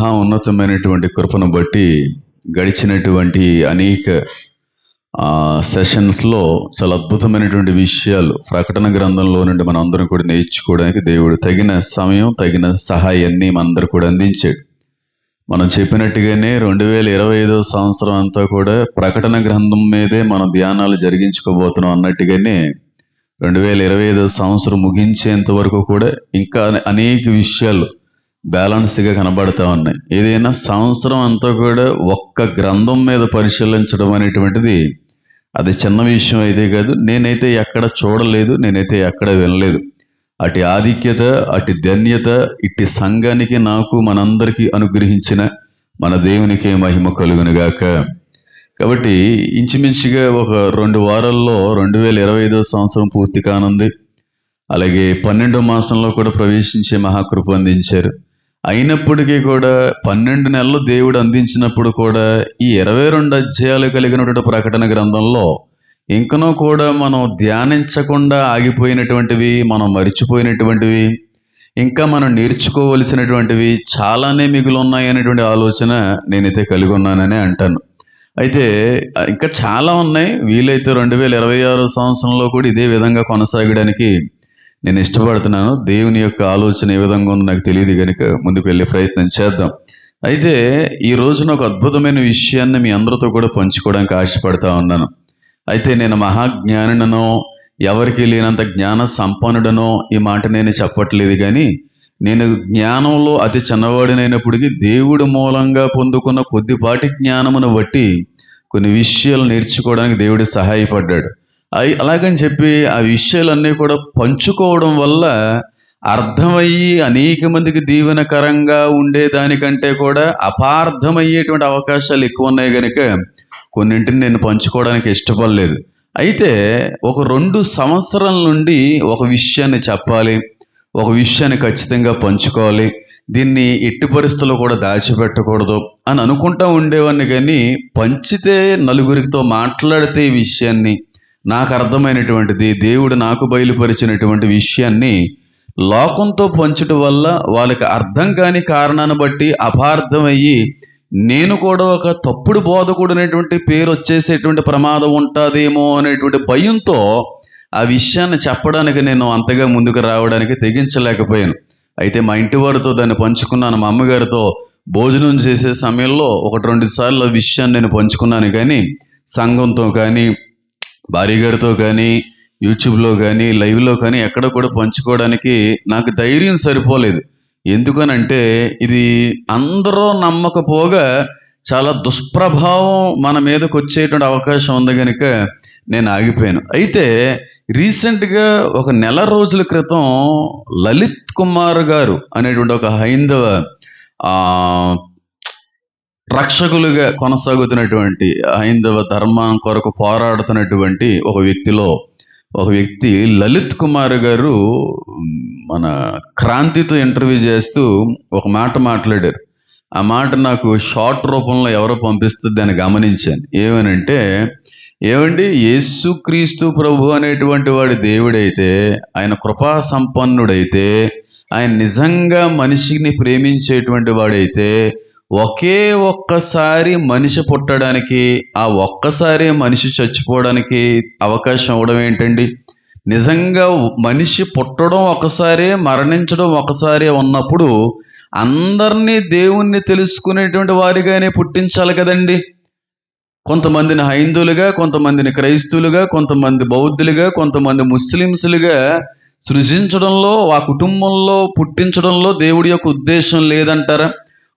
మహా ఉన్నతమైనటువంటి కృపను బట్టి గడిచినటువంటి అనేక సెషన్స్లో చాలా అద్భుతమైనటువంటి విషయాలు ప్రకటన గ్రంథంలో నుండి మనం అందరం కూడా నేర్చుకోవడానికి దేవుడు తగిన సమయం, తగిన సహాయాన్ని మనందరూ కూడా అందించాడు. మనం చెప్పినట్టుగానే 2025 సంవత్సరం అంతా కూడా ప్రకటన గ్రంథం మీదే మనం ధ్యానాలు జరిగించుకోబోతున్నాం అన్నట్టుగానే 2025 సంవత్సరం ముగించేంత వరకు కూడా ఇంకా అనేక విషయాలు బ్యాలెన్స్గా కనబడతా ఉన్నాయి. ఏదైనా సంవత్సరం అంతా కూడా ఒక్క గ్రంథం మీద పరిశీలించడం అనేటువంటిది అది చిన్న విషయం అయితే కాదు. నేనైతే ఎక్కడ చూడలేదు, నేనైతే ఎక్కడ వినలేదు. అటు ఆధిక్యత, అటు ధన్యత ఇట్టి సంఘానికి, నాకు, మనందరికీ అనుగ్రహించిన మన దేవునికే మహిమ కలుగునుగాక. కాబట్టి ఇంచుమించుగా ఒక 2 వారాల్లో 2025 సంవత్సరం పూర్తి కానుంది. అలాగే 12వ మాసంలో కూడా ప్రవేశించే మహాకృప అందించారు. అయినప్పటికీ కూడా 12 నెలలు దేవుడు అందించినప్పుడు కూడా ఈ 22 అధ్యాయాలు కలిగినటువంటి ప్రకటన గ్రంథంలో ఇంకనూ కూడా మనం ధ్యానించకుండా ఆగిపోయినటువంటివి, మనం మరిచిపోయినటువంటివి, ఇంకా మనం నేర్చుకోవలసినటువంటివి చాలానే మిగిలి ఉన్నాయి అనేటువంటి ఆలోచన నేనైతే కలిగి ఉన్నాననే అంటాను. అయితే ఇంకా చాలా ఉన్నాయి. వీలైతే 2026 సంవత్సరంలో కూడా ఇదే విధంగా కొనసాగడానికి నేను ఇష్టపడుతున్నాను. దేవుని యొక్క ఆలోచన ఏ విధంగా ఉందో నాకు తెలియదు కనుక ముందుకు వెళ్ళే ప్రయత్నం చేద్దాం. అయితే ఈ రోజున ఒక అద్భుతమైన విషయాన్ని మీ అందరితో కూడా పంచుకోవడానికి ఆశపడతా ఉన్నాను. అయితే నేను మహాజ్ఞానినో, ఎవరికి లేనంత జ్ఞాన సంపన్నుడనో ఈ మాట నేను చెప్పట్లేదు. కానీ నేను జ్ఞానంలో అతి చిన్నవాడినైనప్పటికీ దేవుడి మూలంగా పొందుకున్న కొద్దిపాటి జ్ఞానమును బట్టి కొన్ని విషయాలు నేర్చుకోవడానికి దేవుడు సహాయపడ్డాడు. అలాగని చెప్పి ఆ విషయాలన్నీ కూడా పంచుకోవడం వల్ల అర్థమయ్యి అనేక మందికి దీవెనకరంగా ఉండేదానికంటే కూడా అపార్థమయ్యేటువంటి అవకాశాలు ఎక్కువ ఉన్నాయి కనుక కొన్నింటిని నేను పంచుకోవడానికి ఇష్టపడలేదు. అయితే ఒక 2 సంవత్సరాల నుండి ఒక విషయాన్ని చెప్పాలి, ఒక విషయాన్ని ఖచ్చితంగా పంచుకోవాలి, దీన్ని ఎట్టి పరిస్థితుల్లో కూడా దాచిపెట్టకూడదు అని అనుకుంటా ఉండేవాడిని. కానీ పంచితే, నలుగురితో మాట్లాడితే ఈ విషయాన్ని, నాకు అర్థమైనటువంటిది, దేవుడు నాకు బయలుపరిచినటువంటి విషయాన్ని లోకంతో పంచడం వల్ల వాళ్ళకి అర్థం కాని కారణాన్ని బట్టి అపార్థమయ్యి నేను కూడా ఒక తప్పుడు బోధకుడు పేరు వచ్చేసేటువంటి ప్రమాదం ఉంటుందేమో అనేటువంటి భయంతో ఆ విషయాన్ని చెప్పడానికి నేను అంతగా ముందుకు రావడానికి తెగించలేకపోయాను. అయితే మా ఇంటి వారితో దాన్ని పంచుకున్నాను. మా అమ్మగారితో భోజనం చేసే సమయంలో 1-2 సార్లు ఆ విషయాన్ని నేను పంచుకున్నాను. కానీ సంఘంతో కానీ, భార్య గారితో కానీ, యూట్యూబ్లో కానీ, లైవ్లో కానీ ఎక్కడ కూడా పంచుకోవడానికి నాకు ధైర్యం సరిపోలేదు. ఎందుకనంటే ఇది అందరూ నమ్మకపోగా చాలా దుష్ప్రభావం మన మీదకి వచ్చేటువంటి అవకాశం ఉంది కనుక నేను ఆగిపోయాను. అయితే రీసెంట్గా ఒక 1 నెల రోజుల క్రితం లలిత్ కుమార్ గారు అనేటువంటి ఒక హైందవ రక్షకులుగా కొనసాగుతున్నటువంటి, హైందవ ధర్మం కొరకు పోరాడుతున్నటువంటి ఒక వ్యక్తి లలిత్ కుమార్ గారు మన క్రాంతితో ఇంటర్వ్యూ చేస్తూ ఒక మాట మాట్లాడారు. ఆ మాట నాకు షార్ట్ రూపంలో ఎవరో పంపిస్తే దాన్ని గమనించాను. ఏమనంటే, ఏమండి, యేసుక్రీస్తు ప్రభు అనేటువంటి వాడి దేవుడైతే, ఆయన కృపా సంపన్నుడైతే, ఆయన నిజంగా మనిషిని ప్రేమించేటువంటి వాడైతే ఒకే ఒక్కసారి మనిషి పుట్టడానికి, ఆ ఒక్కసారి మనిషి చచ్చిపోవడానికి అవకాశం ఇవ్వడం ఏంటండి? నిజంగా మనిషి పుట్టడం ఒకసారి, మరణించడం ఒకసారి ఉన్నప్పుడు అందరినీ దేవుణ్ణి తెలుసుకునేటువంటి వారిగానే పుట్టించాలి కదండి. కొంతమందిని హైందువులుగా, కొంతమందిని క్రైస్తవులుగా, కొంతమంది బౌద్ధులుగా, కొంతమంది ముస్లిమ్స్లుగా సృజించడంలో, ఆ కుటుంబంలో పుట్టించడంలో దేవుడి యొక్క ఉద్దేశం లేదంటారా?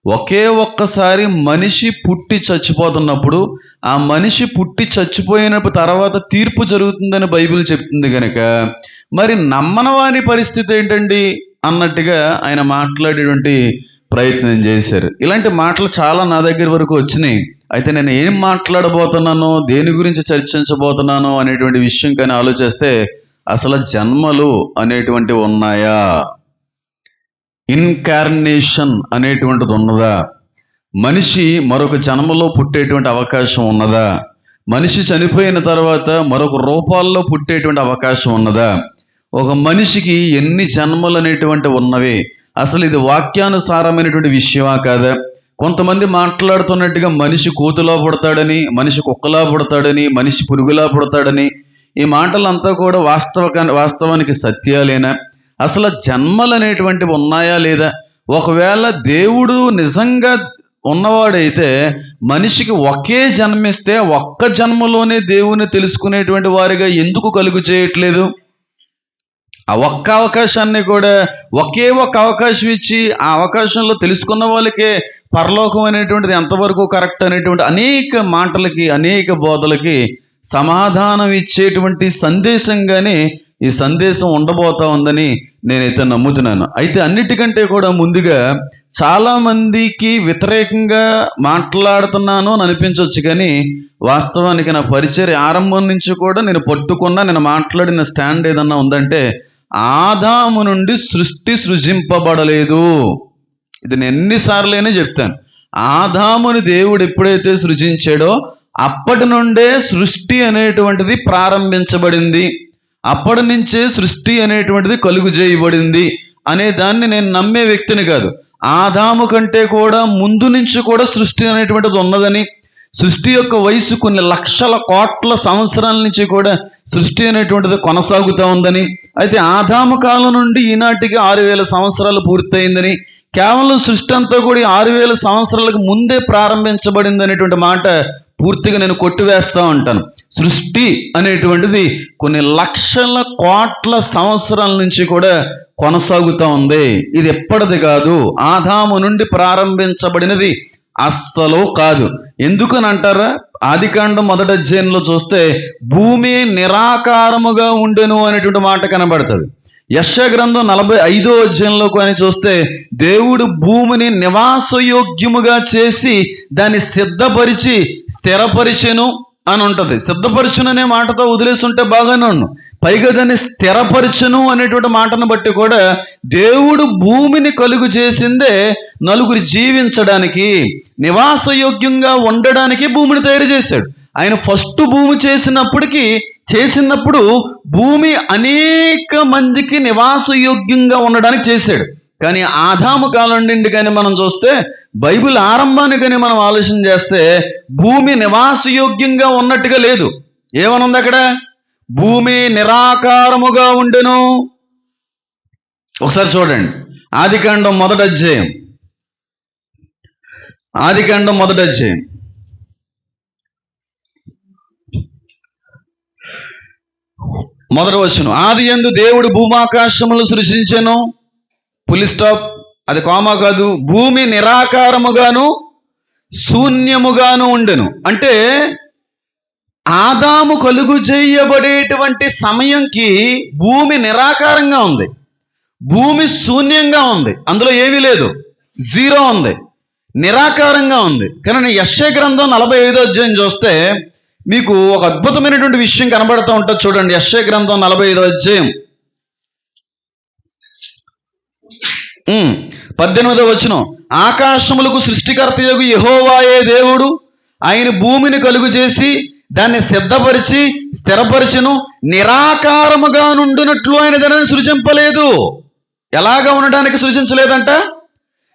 ఒకే ఒక్కసారి మనిషి పుట్టి చచ్చిపోతున్నప్పుడు, ఆ మనిషి పుట్టి చచ్చిపోయినప్పుడు తర్వాత తీర్పు జరుగుతుందని బైబిల్ చెప్తుంది కనుక మరి నమ్మని వారి పరిస్థితి ఏంటండి అన్నట్టుగా ఆయన మాట్లాడేటువంటి ప్రయత్నం చేశారు. ఇలాంటి మాటలు చాలా నా దగ్గర వరకు వచ్చినాయి. అయితే నేను ఏం మాట్లాడబోతున్నానో, దేని గురించి చర్చించబోతున్నానో అనేటువంటి విషయం కానీ ఆలోచిస్తే, అసలు జన్మలు అనేటువంటివి ఉన్నాయా? ఇన్కార్నేషన్ అనేటువంటిది ఉన్నదా? మనిషి మరొక జన్మలో పుట్టేటువంటి అవకాశం ఉన్నదా? మనిషి చనిపోయిన తర్వాత మరొక రూపాల్లో పుట్టేటువంటి అవకాశం ఉన్నదా? ఒక మనిషికి ఎన్ని జన్మలు అనేటువంటి ఉన్నవి? అసలు ఇది వాక్యానుసారమైనటువంటి విషయమా కాదా? కొంతమంది మాట్లాడుతున్నట్టుగా మనిషి కోతులా పుడతాడని, మనిషి కుక్కలా పుడతాడని, మనిషి పురుగులా పుడతాడని, ఈ మాటలంతా కూడా వాస్తవానికి సత్యాలేనా? అసలు జన్మలు అనేటువంటివి ఉన్నాయా లేదా? ఒకవేళ దేవుడు నిజంగా ఉన్నవాడైతే మనిషికి ఒకే జన్మిస్తే ఒక్క జన్మలోనే దేవుని తెలుసుకునేటువంటి వారిగా ఎందుకు కలుగు చేయట్లేదు? ఆ ఒక్క అవకాశాన్ని కూడా ఒకే ఒక్క అవకాశం ఇచ్చి ఆ అవకాశంలో తెలుసుకున్న వాళ్ళకే పరలోకం అనేటువంటిది ఎంతవరకు కరెక్ట్ అనేటువంటి అనేక మాటలకి, అనేక బోధలకి సమాధానం ఇచ్చేటువంటి సందేశంగానే ఈ సందేశం ఉండబోతా ఉందని నేనైతే నమ్ముతున్నాను. అయితే అన్నిటికంటే కూడా ముందుగా చాలామందికి వ్యతిరేకంగా మాట్లాడుతున్నాను అని అనిపించవచ్చు, కానీ వాస్తవానికి నా పరిచర్య ఆరంభం నుంచి కూడా నేను మాట్లాడిన స్టాండ్ ఏదన్నా ఉందంటే, ఆదాము నుండి సృష్టి సృజింపబడలేదు. ఇది నేను ఎన్నిసార్లైనా చెప్తాను. ఆదాముని దేవుడు ఎప్పుడైతే సృజించాడో అప్పటి నుండే సృష్టి అనేటువంటిది ప్రారంభించబడింది, అప్పటి నుంచే సృష్టి అనేటువంటిది కలుగు చేయబడింది అనే దాన్ని నేను నమ్మే వ్యక్తిని కాదు. ఆదాము కంటే కూడా ముందు నుంచి కూడా సృష్టి అనేటువంటిది ఉన్నదని, సృష్టి యొక్క వయసు కొన్ని లక్షల కోట్ల సంవత్సరాల నుంచి కూడా సృష్టి అనేటువంటిది కొనసాగుతూ ఉందని, అయితే ఆదాము కాలం నుండి ఈనాటికి 6000 సంవత్సరాలు పూర్తయిందని, కేవలం సృష్టి అంతా కూడా 6000 సంవత్సరాలకు ముందే ప్రారంభించబడింది అనేటువంటి మాట పూర్తిగా నేను కొట్టివేస్తూ ఉంటాను. సృష్టి అనేటువంటిది కొన్ని లక్షల కోట్ల సంవత్సరాల నుంచి కూడా కొనసాగుతూ ఉంది. ఇది ఎప్పటిది కాదు, ఆదాము నుండి ప్రారంభించబడినది అస్సలు కాదు. ఎందుకని అంటారా? ఆదికాండం 1వ అధ్యాయంలో చూస్తే భూమి నిరాకారముగా ఉండెను అనేటువంటి మాట కనబడుతుంది. యెషయా గ్రంథం 45వ అధ్యాయంలో కానీ చూస్తే దేవుడు భూమిని నివాసయోగ్యముగా చేసి దాన్ని సిద్ధపరిచి స్థిరపరిచెను అని ఉంటుంది. సిద్ధపరచును అనే మాటతో వదిలేసి ఉంటే బాగానే ఉన్నాను, పైగా దాన్ని స్థిరపరచును అనేటువంటి మాటను బట్టి కూడా దేవుడు భూమిని కలుగు చేసిందే నలుగురు జీవించడానికి, నివాసయోగ్యంగా ఉండడానికి భూమిని తయారు చేశాడు. ఆయన ఫస్ట్ భూమి చేసినప్పుడు భూమి అనేక మందికి నివాసయోగ్యంగా ఉండడానికి చేశాడు. కానీ ఆదాము కాలం నుండి కానీ మనం చూస్తే, బైబిల్ ఆరంభాన్ని కానీ మనం ఆలోచన చేస్తే భూమి నివాసయోగ్యంగా ఉన్నట్టుగా లేదు. ఏమనుంది అక్కడ? భూమి నిరాకారముగా ఉండెను. ఒకసారి చూడండి, ఆదికాండం 1వ అధ్యాయం, ఆదికాండం 1వ అధ్యాయం 1వ వచనం. ఆదియందు దేవుడు భూమాకాశములు సృజించెను, ఫుల్ స్టాప్, అది కామా కాదు, భూమి నిరాకారముగాను శూన్యముగాను ఉండెను. అంటే ఆదాము కలుగు చేయబడేటువంటి సమయంకి భూమి నిరాకారంగా ఉంది, భూమి శూన్యంగా ఉంది, అందులో ఏమీ లేదు, జీరో ఉంది, నిరాకారంగా ఉంది. కానీ యెషయా గ్రంథం 45వ అధ్యాయం చూస్తే మీకు ఒక అద్భుతమైనటువంటి విషయం కనబడుతూ ఉంటుంది. చూడండి, యెషయా గ్రంథం 45వ అధ్యాయం 18వ వచనం. ఆకాశములకు సృష్టికర్తయగు యెహోవాయే దేవుడు, ఆయన భూమిని కలుగు చేసి దాన్ని సిద్ధపరిచి స్థిరపరిచెను, నిరాకారముగా నుండినట్లు ఆయన దానిని సృజింపలేదు. ఎలాగా ఉండడానికి సృజించలేదంట?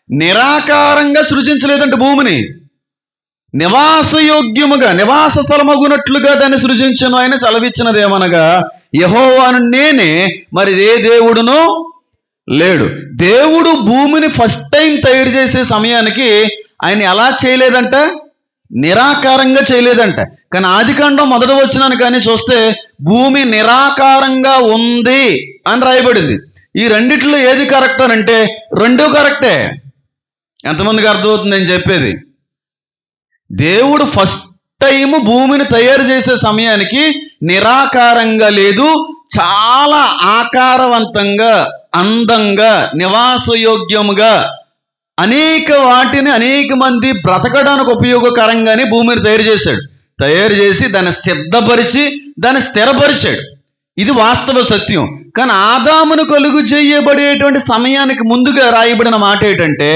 నిరాకారంగా సృజించలేదంట. భూమిని నివాసయోగ్యముగా, నివాస స్థలమగునట్లుగా దాన్ని సృజించను ఆయన సెలవిచ్చినదేమనగా, యెహోవాను నేనే, మరి ఏ దేవుడునో లేడు. దేవుడు భూమిని ఫస్ట్ టైం తయారు చేసే సమయానికి ఆయన ఎలా చేయలేదంట? నిరాకారంగా చేయలేదంట. కానీ ఆదికాండం 1వ వచనాన్ని కానీ చూస్తే భూమి నిరాకారంగా ఉంది అని రాయబడింది. ఈ రెండిట్లో ఏది కరెక్ట్ అని అంటే రెండూ కరెక్టే. ఎంతమందికి అర్థమవుతుంది నేను చెప్పేది? దేవుడు ఫస్ట్ టైం భూమిని తయారు చేసే సమయానికి నిరాకారంగా లేదు, చాలా ఆకారవంతంగా, అందంగా, నివాసయోగ్యముగా, అనేక మంది బ్రతకడానికి ఉపయోగకరంగానే భూమిని తయారు చేశాడు. తయారు చేసి దాన్ని సిద్ధపరిచి దాన్ని స్థిరపరిచాడు. ఇది వాస్తవ సత్యం. కానీ ఆదామును కలుగు చేయబడేటువంటి సమయానికి ముందుగా రాయబడిన మాట ఏంటంటే,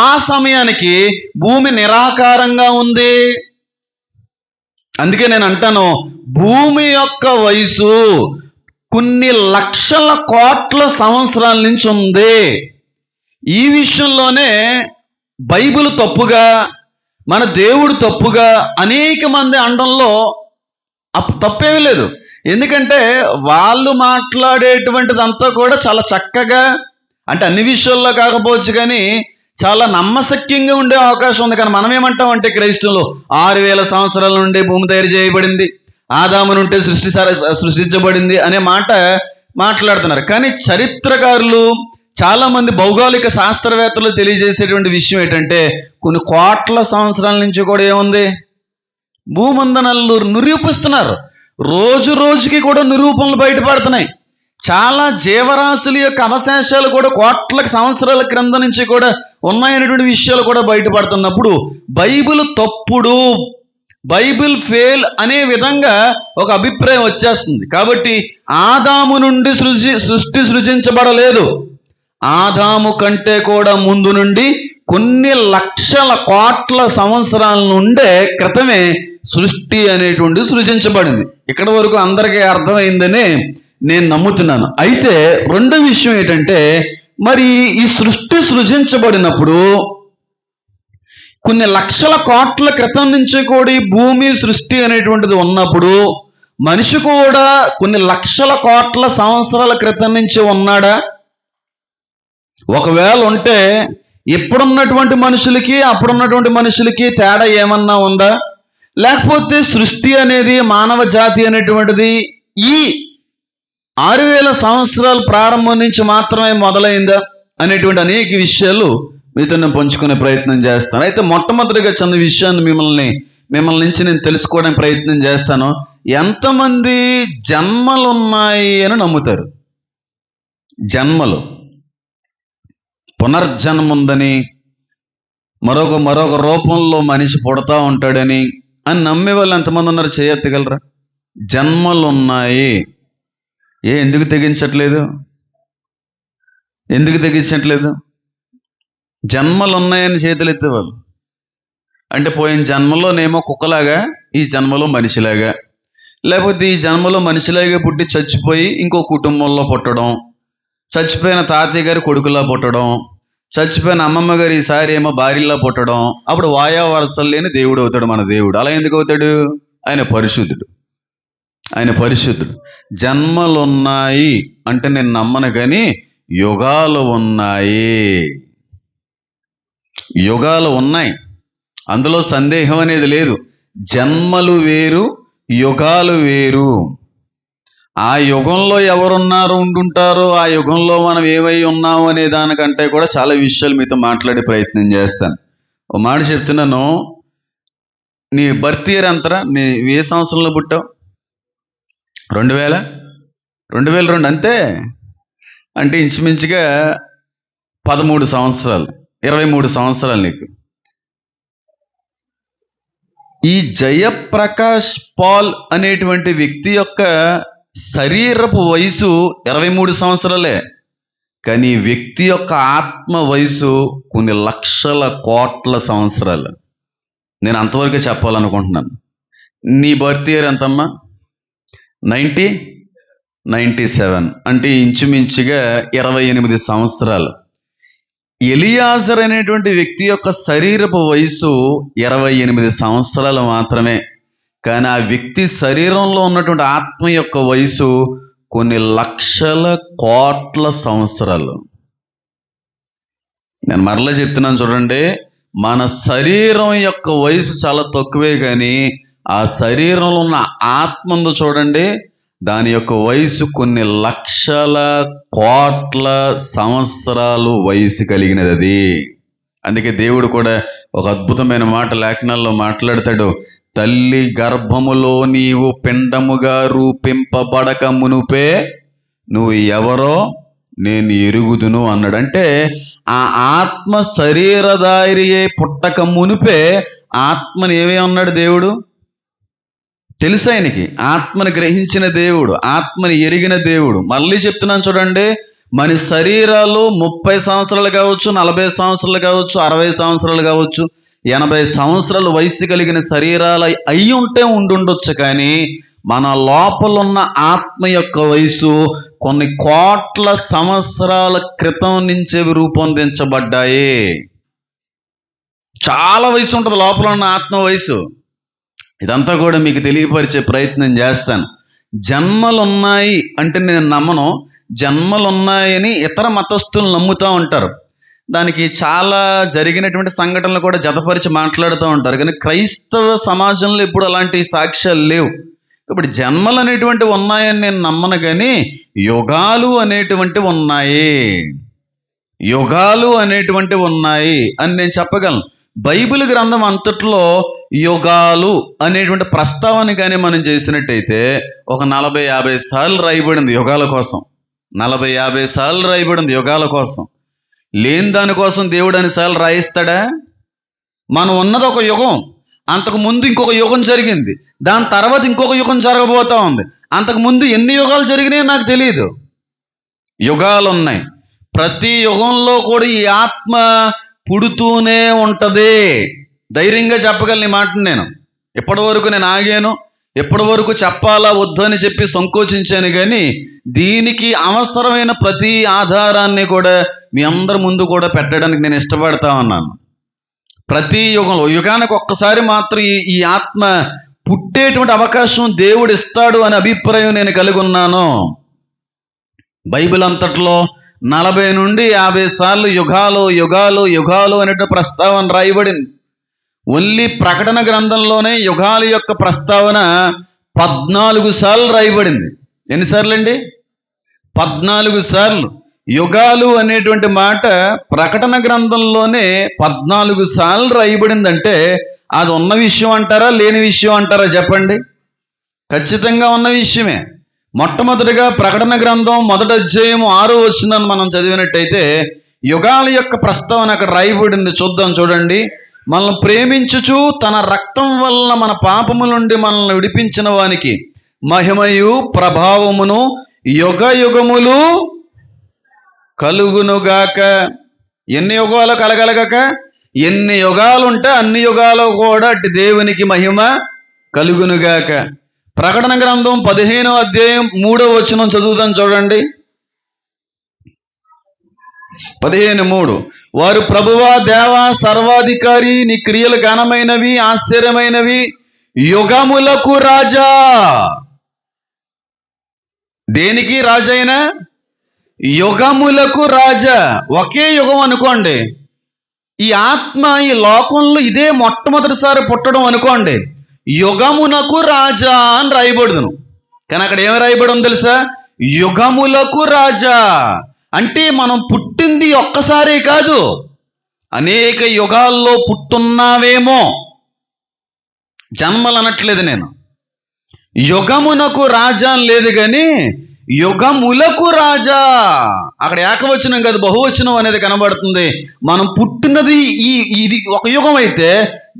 ఆ సమయానికి భూమి నిరాకారంగా ఉంది. అందుకే నేను అంటాను, భూమి యొక్క వయసు కొన్ని లక్షల కోట్ల సంవత్సరాల నుంచి ఉంది. ఈ విషయంలోనే బైబిల్ తప్పుగా, మన దేవుడు తప్పుగా అనేక మంది అనడంలో తప్పేమీ లేదు. ఎందుకంటే వాళ్ళు మాట్లాడేటువంటిదంతా కూడా చాలా చక్కగా, అంటే అన్ని విషయాల్లో కాకపోవచ్చు కానీ చాలా నమ్మశక్యంగా ఉండే అవకాశం ఉంది. కానీ మనం ఏమంటాం అంటే క్రైస్తవులు 6000 సంవత్సరాల నుండి భూమి తయారు చేయబడింది, ఆదాము నుండి సృష్టించబడింది అనే మాట మాట్లాడుతున్నారు. కానీ చరిత్రకారులు, చాలా మంది భౌగోళిక శాస్త్రవేత్తలు తెలియజేసేటువంటి విషయం ఏంటంటే కొన్ని కోట్ల సంవత్సరాల నుంచి కూడా ఏముంది, భూమందనలు నిరూపిస్తున్నారు. రోజు రోజుకి కూడా నిరూపణలు బయటపడుతున్నాయి. చాలా జీవరాశుల యొక్క అవశేషాలు కూడా కోట్ల సంవత్సరాల క్రింద నుంచి కూడా ఉన్నాయనేటువంటి విషయాలు కూడా బయటపడుతున్నప్పుడు బైబిల్ తప్పుడు, బైబిల్ ఫెయిల్ అనే విధంగా ఒక అభిప్రాయం వచ్చేస్తుంది. కాబట్టి ఆదాము నుండి సృష్టి సృజించబడలేదు, ఆదాము కంటే కూడా ముందు నుండి కొన్ని లక్షల కోట్ల సంవత్సరాల నుండే క్రితమే సృష్టి అనేటువంటి సృజించబడింది. ఇక్కడ వరకు అందరికీ అర్థమైందని నేను నమ్ముతున్నాను. అయితే రెండో విషయం ఏంటంటే, మరి ఈ సృష్టి సృజించబడినప్పుడు కొన్ని లక్షల కోట్ల క్రితం నుంచి కూడా ఈ భూమి సృష్టి అనేటువంటిది ఉన్నప్పుడు మనిషి కూడా కొన్ని లక్షల కోట్ల సంవత్సరాల క్రితం నుంచి ఉన్నాడా? ఒకవేళ ఉంటే ఇప్పుడున్నటువంటి మనుషులకి అప్పుడున్నటువంటి మనుషులకి తేడా ఏమన్నా ఉందా? లేకపోతే సృష్టి అనేది, మానవ జాతి అనేటువంటిది ఈ 6000 సంవత్సరాల ప్రారంభం నుంచి మాత్రమే మొదలైందా అనేటువంటి అనేక విషయాలు మీతో నేను పంచుకునే ప్రయత్నం చేస్తాను. అయితే మొట్టమొదటిగా చిన్న విషయాన్ని మిమ్మల్ని నుంచి నేను తెలుసుకోవడానికి ప్రయత్నం చేస్తాను. ఎంతమంది జన్మలు ఉన్నాయి అని నమ్ముతారు? జన్మలు, పునర్జన్మ ఉందని, మరొక రూపంలో మనిషి పుడతా ఉంటాడని అని నమ్మే వాళ్ళు ఎంతమంది ఉన్నారు? చేయెత్తగలరా? జన్మలు ఉన్నాయి. ఎందుకు తెగించట్లేదు? జన్మలు ఉన్నాయని చేతులు ఎత్తేవాళ్ళు. అంటే పోయిన జన్మలోనేమో కుక్కలాగా, ఈ జన్మలో మనిషిలాగా, లేకపోతే ఈ జన్మలో మనిషిలాగా పుట్టి చచ్చిపోయి ఇంకో కుటుంబంలో పుట్టడం, చచ్చిపోయిన తాతయ్య గారి కొడుకులా పుట్టడం, చచ్చిపోయిన అమ్మమ్మ గారు ఈసారి ఏమో భార్యలా పుట్టడం. అప్పుడు వాయా వరసలు లేని దేవుడు అవుతాడు మన దేవుడు. అలా ఎందుకు అవుతాడు? ఆయన పరిశుద్ధుడు. జన్మలు ఉన్నాయి అంటే నేను నమ్మను, కానీ యుగాలు ఉన్నాయి, అందులో సందేహం అనేది లేదు. జన్మలు వేరు, యుగాలు వేరు. ఆ యుగంలో ఎవరున్నారు ఉండుంటారో, ఆ యుగంలో మనం ఏమై ఉన్నాము అనే దానికంటే కూడా చాలా విషయాలు మీతో మాట్లాడే ప్రయత్నం చేస్తాను. ఒక మాట చెప్తున్నాను, నీ బర్త్ ఇయర్ ఎంతరా? నీ ఏ సంవత్సరంలో పుట్టావు? 2002 అంతే. అంటే ఇంచుమించుగా 13 సంవత్సరాలు, 23 సంవత్సరాలు నీకు. ఈ జయప్రకాష్ పాల్ అనేటువంటి వ్యక్తి యొక్క శరీరపు వయసు 23 సంవత్సరాలే, కానీ వ్యక్తి యొక్క ఆత్మ వయసు కొన్ని లక్షల కోట్ల సంవత్సరాలు. నేను అంతవరకే చెప్పాలనుకుంటున్నాను. నీ బర్త్ ఇయర్ ఎంతమ్మా? 97, అంటే ఇంచుమించుగా 28 సంవత్సరాలు. ఎలియాజర్ అనేటువంటి వ్యక్తి యొక్క శరీరపు వయసు 28 సంవత్సరాలు మాత్రమే, కానీ ఆ వ్యక్తి శరీరంలో ఉన్నటువంటి ఆత్మ యొక్క వయసు కొన్ని లక్షల కోట్ల సంవత్సరాలు. నేను మరలా చెప్తున్నాను చూడండి, మన శరీరం యొక్క వయసు చాలా తక్కువే, కానీ ఆ శరీరంలో ఉన్న ఆత్మ ఉందో చూడండి, దాని యొక్క వయసు కొన్ని లక్షల కోట్ల సంవత్సరాలు వయసు కలిగినది అది. అందుకే దేవుడు కూడా ఒక అద్భుతమైన మాట లేఖనాల్లో మాట్లాడతాడు. తల్లి గర్భములో నీవు పిండముగా రూపింపబడక మునుపే నువ్వు ఎవరో నేను ఎరుగుదును అన్నాడు. అంటే ఆ ఆత్మ శరీరధారి పుట్టక మునిపే ఆత్మని ఏమే అన్నాడు దేవుడు? తెలుసు ఆయనకి. ఆత్మని గ్రహించిన దేవుడు, ఆత్మని ఎరిగిన దేవుడు. మళ్ళీ చెప్తున్నాను చూడండి, మన శరీరాలు 30 సంవత్సరాలు కావచ్చు, 40 సంవత్సరాలు కావచ్చు, 60 సంవత్సరాలు కావచ్చు, 80 సంవత్సరాలు వయసు కలిగిన శరీరాలు అయి ఉంటే ఉండుండొచ్చు, కానీ మన లోపలున్న ఆత్మ యొక్క వయసు కొన్ని కోట్ల సంవత్సరాల క్రితం నుంచే రూపొందించబడ్డాయి. చాలా వయసు ఉంటుంది లోపల ఉన్న ఆత్మ వయసు. ఇదంతా కూడా మీకు తెలియపరిచే ప్రయత్నం చేస్తాను. జన్మలున్నాయి అంటే నేను నమ్మను. జన్మలున్నాయని ఇతర మతస్థులు నమ్ముతూ ఉంటారు. దానికి చాలా జరిగినటువంటి సంఘటనలు కూడా జతపరిచి మాట్లాడుతూ ఉంటారు. కానీ క్రైస్తవ సమాజంలో ఇప్పుడు అలాంటి సాక్ష్యాలు లేవు. ఇప్పుడు జన్మలు అనేటువంటివి ఉన్నాయని నేను నమ్మను, కానీ యుగాలు అనేటువంటివి ఉన్నాయి, యుగాలు అనేటువంటివి ఉన్నాయి అని నేను చెప్పగలను. బైబిల్ గ్రంథం అంతట్లో యుగాలు అనేటువంటి ప్రస్తావన కానీ మనం చేసినట్టయితే ఒక 40-50 సార్లు రాయబడింది యుగాల కోసం. 40-50 సార్లు రాయబడింది యుగాల కోసం. లేని దానికోసం దేవుడు అన్నిసార్లు రాయిస్తాడా? మనం ఉన్నది ఒక యుగం, అంతకు ముందు ఇంకొక యుగం జరిగింది, దాని తర్వాత ఇంకొక యుగం జరగబోతా ఉంది. అంతకు ముందు ఎన్ని యుగాలు జరిగినాయో నాకు తెలియదు. యుగాలు ఉన్నాయి. ప్రతి యుగంలో కూడా ఈ ఆత్మ పుడుతూనే ఉంటది. ధైర్యంగా చెప్పగలను ఈ మాటను. నేను ఎప్పటి వరకు నేను ఆగాను, ఎప్పటి వరకు చెప్పాలా వద్దని చెప్పి సంకోచించాను, కానీ దీనికి అవసరమైన ప్రతి ఆధారాన్ని కూడా మీ అందరి ముందు కూడా పెట్టడానికి నేను ఇష్టపడతా ఉన్నాను. ప్రతి యుగంలో యుగానికి ఒక్కసారి మాత్రం ఈ ఆత్మ పుట్టేటువంటి అవకాశం దేవుడు ఇస్తాడు అనే అభిప్రాయం నేను కలిగి ఉన్నాను. బైబిల్ అంతట్లో 40-50 సార్లు యుగాలు యుగాలు యుగాలు అనేటువంటి ప్రస్తావన రాయబడింది. ఓన్లీ ప్రకటన గ్రంథంలోనే యుగాల యొక్క ప్రస్తావన 14 సార్లు రాయబడింది. ఎన్నిసార్లు అండి? 14 సార్లు. యుగాలు అనేటువంటి మాట ప్రకటన గ్రంథంలోనే 14 సార్లు రాయబడిందంటే అది ఉన్న విషయం అంటారా, లేని విషయం అంటారా చెప్పండి? ఖచ్చితంగా ఉన్న విషయమే. మొట్టమొదటిగా ప్రకటన గ్రంథం 1వ అధ్యాయం 6వ వచనాన్ని మనం చదివినట్టయితే యుగాల యొక్క ప్రస్తావన అక్కడ రాయబడింది. చూడండి. మనల్ని ప్రేమించుచు తన రక్తం వలన మన పాపము నుండి మనల్ని విడిపించిన వానికి మహిమయు ప్రభావమును యుగ యుగములు కలుగునుగాక. ఎన్ని యుగాలు కలగలగాక? ఎన్ని యుగాలు ఉంటే అన్ని యుగాలు కూడా అటు దేవునికి మహిమ కలుగునుగాక. ప్రకటన గ్రంథం 15వ అధ్యాయం 3వ వచనం చదువుతాం చూడండి. 15:3 వారు ప్రభువా దేవా సర్వాధికారి, నీ క్రియలు ఘనమైనవి ఆశ్చర్యమైనవి, యుగములకు రాజా. దేనికి రాజైనా? యుగములకు రాజా. ఒకే యుగం అనుకోండి. ఈ ఆత్మ ఈ లోకంలో ఇదే మొట్టమొదటిసారి పుట్టడం అనుకోండి. యుగమునకు రాజా అని రాయబడును. కానీ అక్కడ ఏమి రాయబడి తెలుసా? యుగములకు రాజా. అంటే మనం పుట్టింది ఒక్కసారి కాదు, అనేక యుగాల్లో పుట్టున్నావేమో. జన్మలు అనట్లేదు నేను. యుగమునకు రాజా లేదు, కానీ యుగములకు రాజా. అక్కడ ఏకవచనం కాదు, బహువచనం అనేది కనబడుతుంది. మనం పుట్టినది ఇది ఒక యుగం అయితే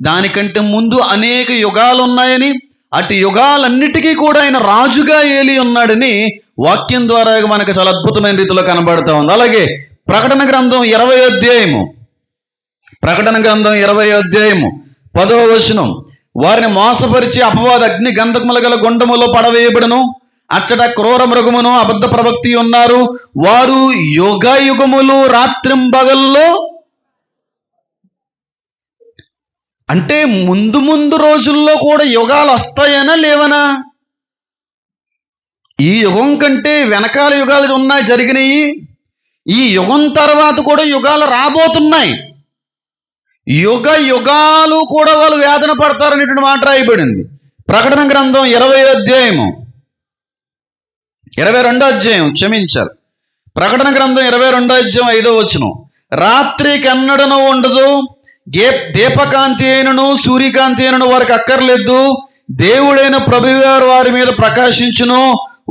దానికంటే ముందు అనేక యుగాలు ఉన్నాయని, అటు యుగాలన్నిటికీ కూడా ఆయన రాజుగా ఏలి ఉన్నాడని వాక్యం ద్వారా మనకు చాలా అద్భుతమైన రీతిలో కనబడుతూ ఉంది. అలాగే ప్రకటన గ్రంథం 20వ అధ్యాయము, ప్రకటన గ్రంథం 20వ అధ్యాయము 10వ వచనం వారిని మోసపరిచి అపవాద అగ్ని గంధకముల గల గుండములో పడవేయబడును, అచ్చట క్రూర మృగమును అబద్ధ ప్రవక్తి ఉన్నారు, వారు యుగ యుగములు రాత్రింబగల్లో. అంటే ముందు ముందు రోజుల్లో కూడా యుగాలు వస్తాయనా లేవనా? ఈ యుగం కంటే వెనకాల యుగాలు ఉన్నాయి, జరిగినాయి. ఈ యుగం తర్వాత కూడా యుగాలు రాబోతున్నాయి. యుగ యుగాలు కూడా వాళ్ళు వేదన పడతారనేటువంటి మాట రాయబడింది. ప్రకటన గ్రంథం 20వ అధ్యాయము 22వ అధ్యాయం క్షమించారు. ప్రకటన గ్రంథం 22వ అధ్యాయం 5వ వచనం రాత్రికి ఎన్నడను ఉండదు, దీపకాంతి అయినను సూర్యకాంతి అయినను వారికి అక్కర్లేదు, దేవుడైన ప్రభువారు వారి మీద ప్రకాశించును,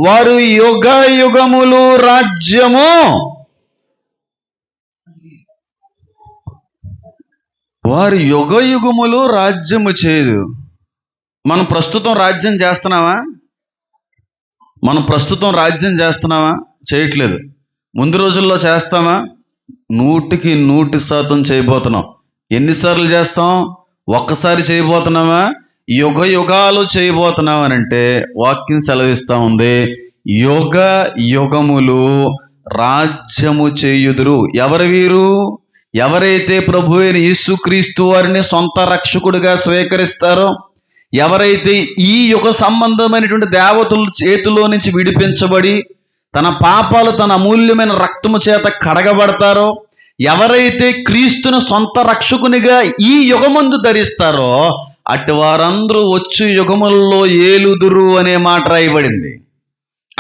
వారు యుగ యుగములు రాజ్యము. వారు యుగ యుగములు రాజ్యము చేయదు. మనం ప్రస్తుతం రాజ్యం చేస్తున్నావా? మనం ప్రస్తుతం రాజ్యం చేస్తున్నావా? చేయట్లేదు. ముందు రోజుల్లో చేస్తామా? 100% చేయబోతున్నాం. ఎన్నిసార్లు చేస్తాం? ఒక్కసారి చేయబోతున్నామా? యుగ యుగాలు చేయబోతున్నాం అని అంటే వాక్యం సెలవిస్తూ ఉంది, యుగ యుగములు రాజ్యము చేయుదురు. ఎవరు వీరు? ఎవరైతే ప్రభు అయిన యేసుక్రీస్తు వారిని సొంత రక్షకుడిగా స్వీకరిస్తారో, ఎవరైతే ఈ యుగ సంబంధమైనటువంటి దేవతల చేతిలో నుంచి విడిపించబడి తన పాపాలు తన అమూల్యమైన రక్తము చేత కడగబడతారో, ఎవరైతే క్రీస్తును సొంత రక్షకునిగా ఈ యుగమందు ధరిస్తారో అటు వారందరూ వచ్చు యుగములలో ఏలుదురు అనే మాట రాయబడింది.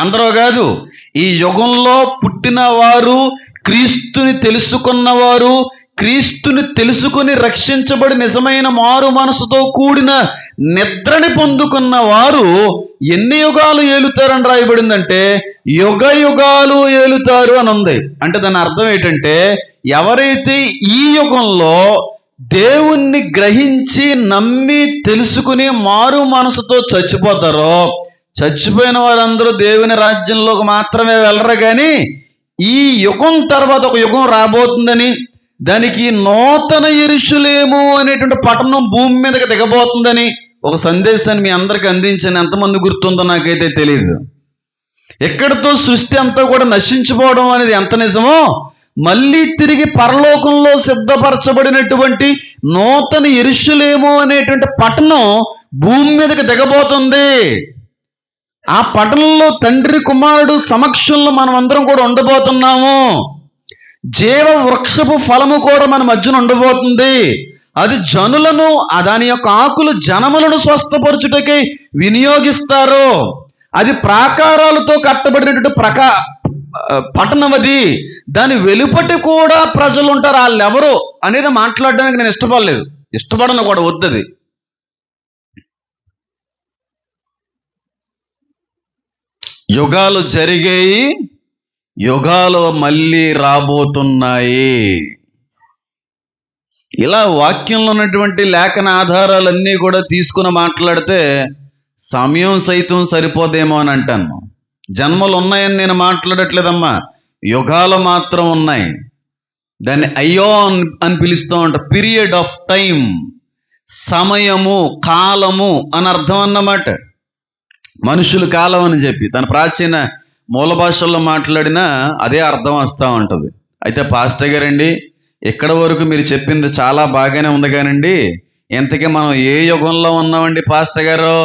అందరూ కాదు, ఈ యుగంలో పుట్టిన వారు, క్రీస్తుని తెలుసుకున్నవారు, క్రీస్తుని తెలుసుకుని రక్షించబడి నిజమైన మారు మనసుతో కూడిన నిద్రని పొందుకున్న వారు ఎన్ని యుగాలు ఏలుతారని రాయబడిందంటే యుగ యుగాలు ఏలుతారు అని ఉంది. అంటే దాని అర్థం ఏంటంటే ఎవరైతే ఈ యుగంలో దేవుణ్ణి గ్రహించి నమ్మి తెలుసుకుని మారు మనసుతో చచ్చిపోతారో, చచ్చిపోయిన వారందరూ దేవుని రాజ్యంలోకి మాత్రమే వెళ్ళరు, కానీ ఈ యుగం తర్వాత ఒక యుగం రాబోతుందని, దానికి నూతన యెరూషలేము అనేటువంటి పట్టణం భూమి మీదకి దిగబోతుందని ఒక సందేశాన్ని మీ అందరికి అందించాను. ఎంతమంది గుర్తుందో నాకైతే తెలియదు. ఎక్కడితో సృష్టి అంతా కూడా నశించిపోవడం అనేది ఎంత నిజమో, మళ్ళీ తిరిగి పరలోకంలో సిద్ధపరచబడినటువంటి నూతన యెరూషలేము అనేటువంటి పట్టణం భూమి మీదకి దిగబోతుంది. ఆ పట్టణంలో తండ్రి కుమారుడు సమక్షంలో మనం అందరం కూడా ఉండబోతున్నాము. జీవ వృక్షపు ఫలము కూడా మన మధ్యన ఉండబోతుంది. అది జనులను, దాని యొక్క ఆకులు జనములను స్వస్థపరచుటకై వినియోగిస్తారు. అది ప్రాకారాలతో కట్టబడినటువంటి పట్టణం. అది దాని వెలుపటి కూడా ప్రజలు ఉంటారు. వాళ్ళెవరు అనేది మాట్లాడడానికి నేను ఇష్టపడను కూడా, వద్దది. యుగాలు జరిగాయి, యుగాలు మళ్ళీ రాబోతున్నాయి. ఇలా వాక్యంలో ఉన్నటువంటి లేఖన ఆధారాలన్నీ కూడా తీసుకుని మాట్లాడితే సమయం సైతం సరిపోదేమో అని అంటాను. జన్మలు ఉన్నాయని నేను మాట్లాడట్లేదమ్మా, యుగాలు మాత్రం ఉన్నాయి. దాన్ని అయోన్ అని పిలుస్తూ ఉంటారు. పీరియడ్ ఆఫ్ టైం, సమయము, కాలము అని అర్థం అన్నమాట. మనుషులు కాలం అని చెప్పి తన ప్రాచీన మూల భాషల్లో మాట్లాడినా అదే అర్థం వస్తూ ఉంటుంది. అయితే పాస్టర్ గారండి, ఇక్కడ వరకు మీరు చెప్పింది చాలా బాగానే ఉంది కానండి, ఇంతకీ మనం ఏ యుగంలో ఉన్నామండి పాస్టర్ గారు?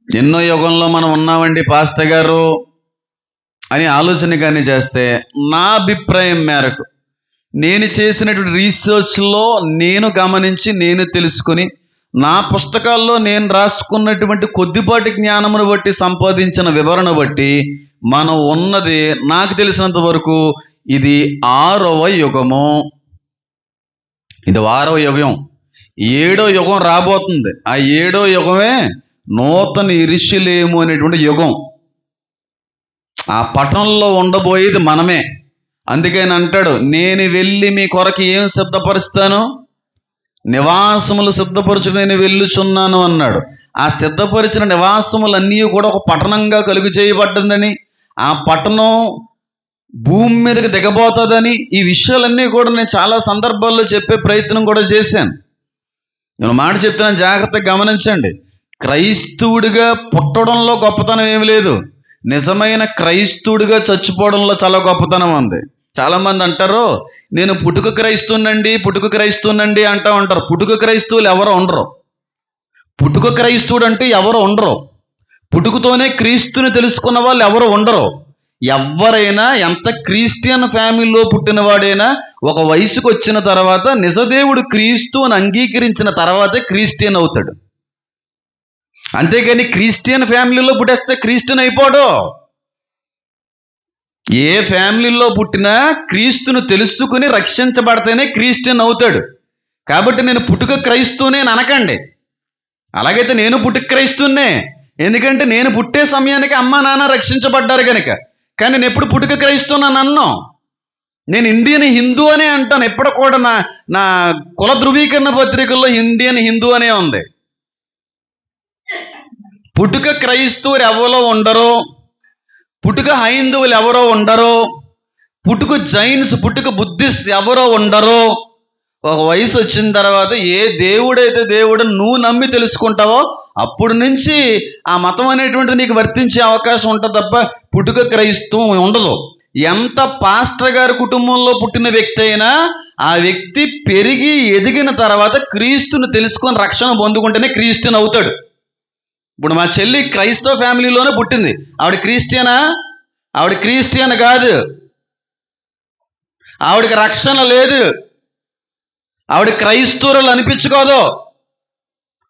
ఎన్నో యుగంలో మనం ఉన్నామండి పాస్టర్ గారు అని ఆలోచన కానీ చేస్తే, నా అభిప్రాయం మేరకు నేను చేసినటువంటి రీసెర్చ్లో నేను గమనించి నేను తెలుసుకుని నా పుస్తకాల్లో నేను రాసుకున్నటువంటి కొద్దిపాటి జ్ఞానమును బట్టి సంపాదించిన వివరణ బట్టి మనం ఉన్నది నాకు తెలిసినంత వరకు ఇది 6వ యుగము. ఇది 6వ యుగం. 7వ యుగం రాబోతుంది. ఆ 7వ యుగమే నూతన యెరూషలేము అనేటువంటి యుగం. ఆ పట్టణంలో ఉండబోయేది మనమే. అందుకని అంటాడు, నేను వెళ్ళి మీ కొరకు ఏం సిద్ధపరుస్తాను, నివాసములు సిద్ధపరచుడు నేను వెళ్ళుచున్నాను అన్నాడు. ఆ సిద్ధపరిచిన నివాసములన్నీ కూడా ఒక పట్టణంగా కలుగు చేయబడ్డదని, ఆ పట్టణం భూమి మీదకి దిగబోతుందని, ఈ విషయాలన్నీ కూడా నేను చాలా సందర్భాల్లో చెప్పే ప్రయత్నం కూడా చేశాను. నేను మాట చెప్తున్నాను, జాగ్రత్తగా గమనించండి. క్రైస్తవుడిగా పుట్టడంలో గొప్పతనం ఏమి లేదు, నిజమైన క్రైస్తవుడిగా చచ్చిపోవడంలో చాలా గొప్పతనం ఉంది. చాలామంది అంటారు, నేను పుట్టుక క్రైస్తవునండి అంటూ ఉంటారు. పుట్టుక క్రైస్తవులు ఎవరు ఉండరు. పుట్టుక క్రైస్తవుడు అంటే ఎవరు ఉండరు. పుట్టుకతోనే క్రీస్తుని తెలుసుకున్న వాళ్ళు ఎవరు ఉండరు. ఎవరైనా ఎంత క్రిస్టియన్ ఫ్యామిలీలో పుట్టిన వాడైనా ఒక వయసుకు వచ్చిన తర్వాత నిజదేవుడు క్రీస్తు అని అంగీకరించిన తర్వాతే క్రిస్టియన్ అవుతాడు. అంతేగాని క్రిస్టియన్ ఫ్యామిలీలో పుట్టేస్తే క్రిస్టియన్ అయిపోడు. ఏ ఫ్యామిలీలో పుట్టినా క్రీస్తును తెలుసుకుని రక్షించబడితేనే క్రిస్టియన్ అవుతాడు. కాబట్టి నేను పుట్టుక క్రైస్తవునే అనకండి. అలాగైతే నేను పుట్టుక క్రైస్తవునే, ఎందుకంటే నేను పుట్టే సమయానికి అమ్మా నాన్న రక్షించబడ్డారు కనుక. కానీ నేను ఎప్పుడు పుట్టుక క్రైస్తవుని అన్నాను. నేను ఇండియన్ హిందూ అనే అంటాను. ఎప్పుడు కూడా నా కుల ధృవీకరణ పత్రికల్లో ఇండియన్ హిందూ అనే ఉంది. పుట్టుక క్రైస్తవులు ఎవరో ఉండరు, పుట్టుక హైందవులు ఎవరో ఉండరు, పుట్టుక జైన్స్, పుట్టుక బుద్ధిస్ట్ ఎవరో ఉండరు. ఒక వయసు వచ్చిన తర్వాత ఏ దేవుడైతే దేవుడు నువ్వు నమ్మి తెలుసుకుంటావో అప్పుడు నుంచి ఆ మతం అనేటువంటిది నీకు వర్తించే అవకాశం ఉంటుంది తప్ప పుట్టుక క్రైస్తవం ఉండదు. ఎంత పాస్టర్ గారి కుటుంబంలో పుట్టిన వ్యక్తి అయినా ఆ వ్యక్తి పెరిగి ఎదిగిన తర్వాత క్రీస్తుని తెలుసుకొని రక్షణ పొందుకుంటేనే క్రిస్టియన్ అవుతాడు. ఇప్పుడు మా చెల్లి క్రైస్తవ ఫ్యామిలీలోనే పుట్టింది. ఆవిడ క్రిస్టియనా? ఆవిడ క్రిస్టియన్ కాదు. ఆవిడకి రక్షణ లేదు. ఆవిడ క్రైస్తవులు అనిపించుకోదు.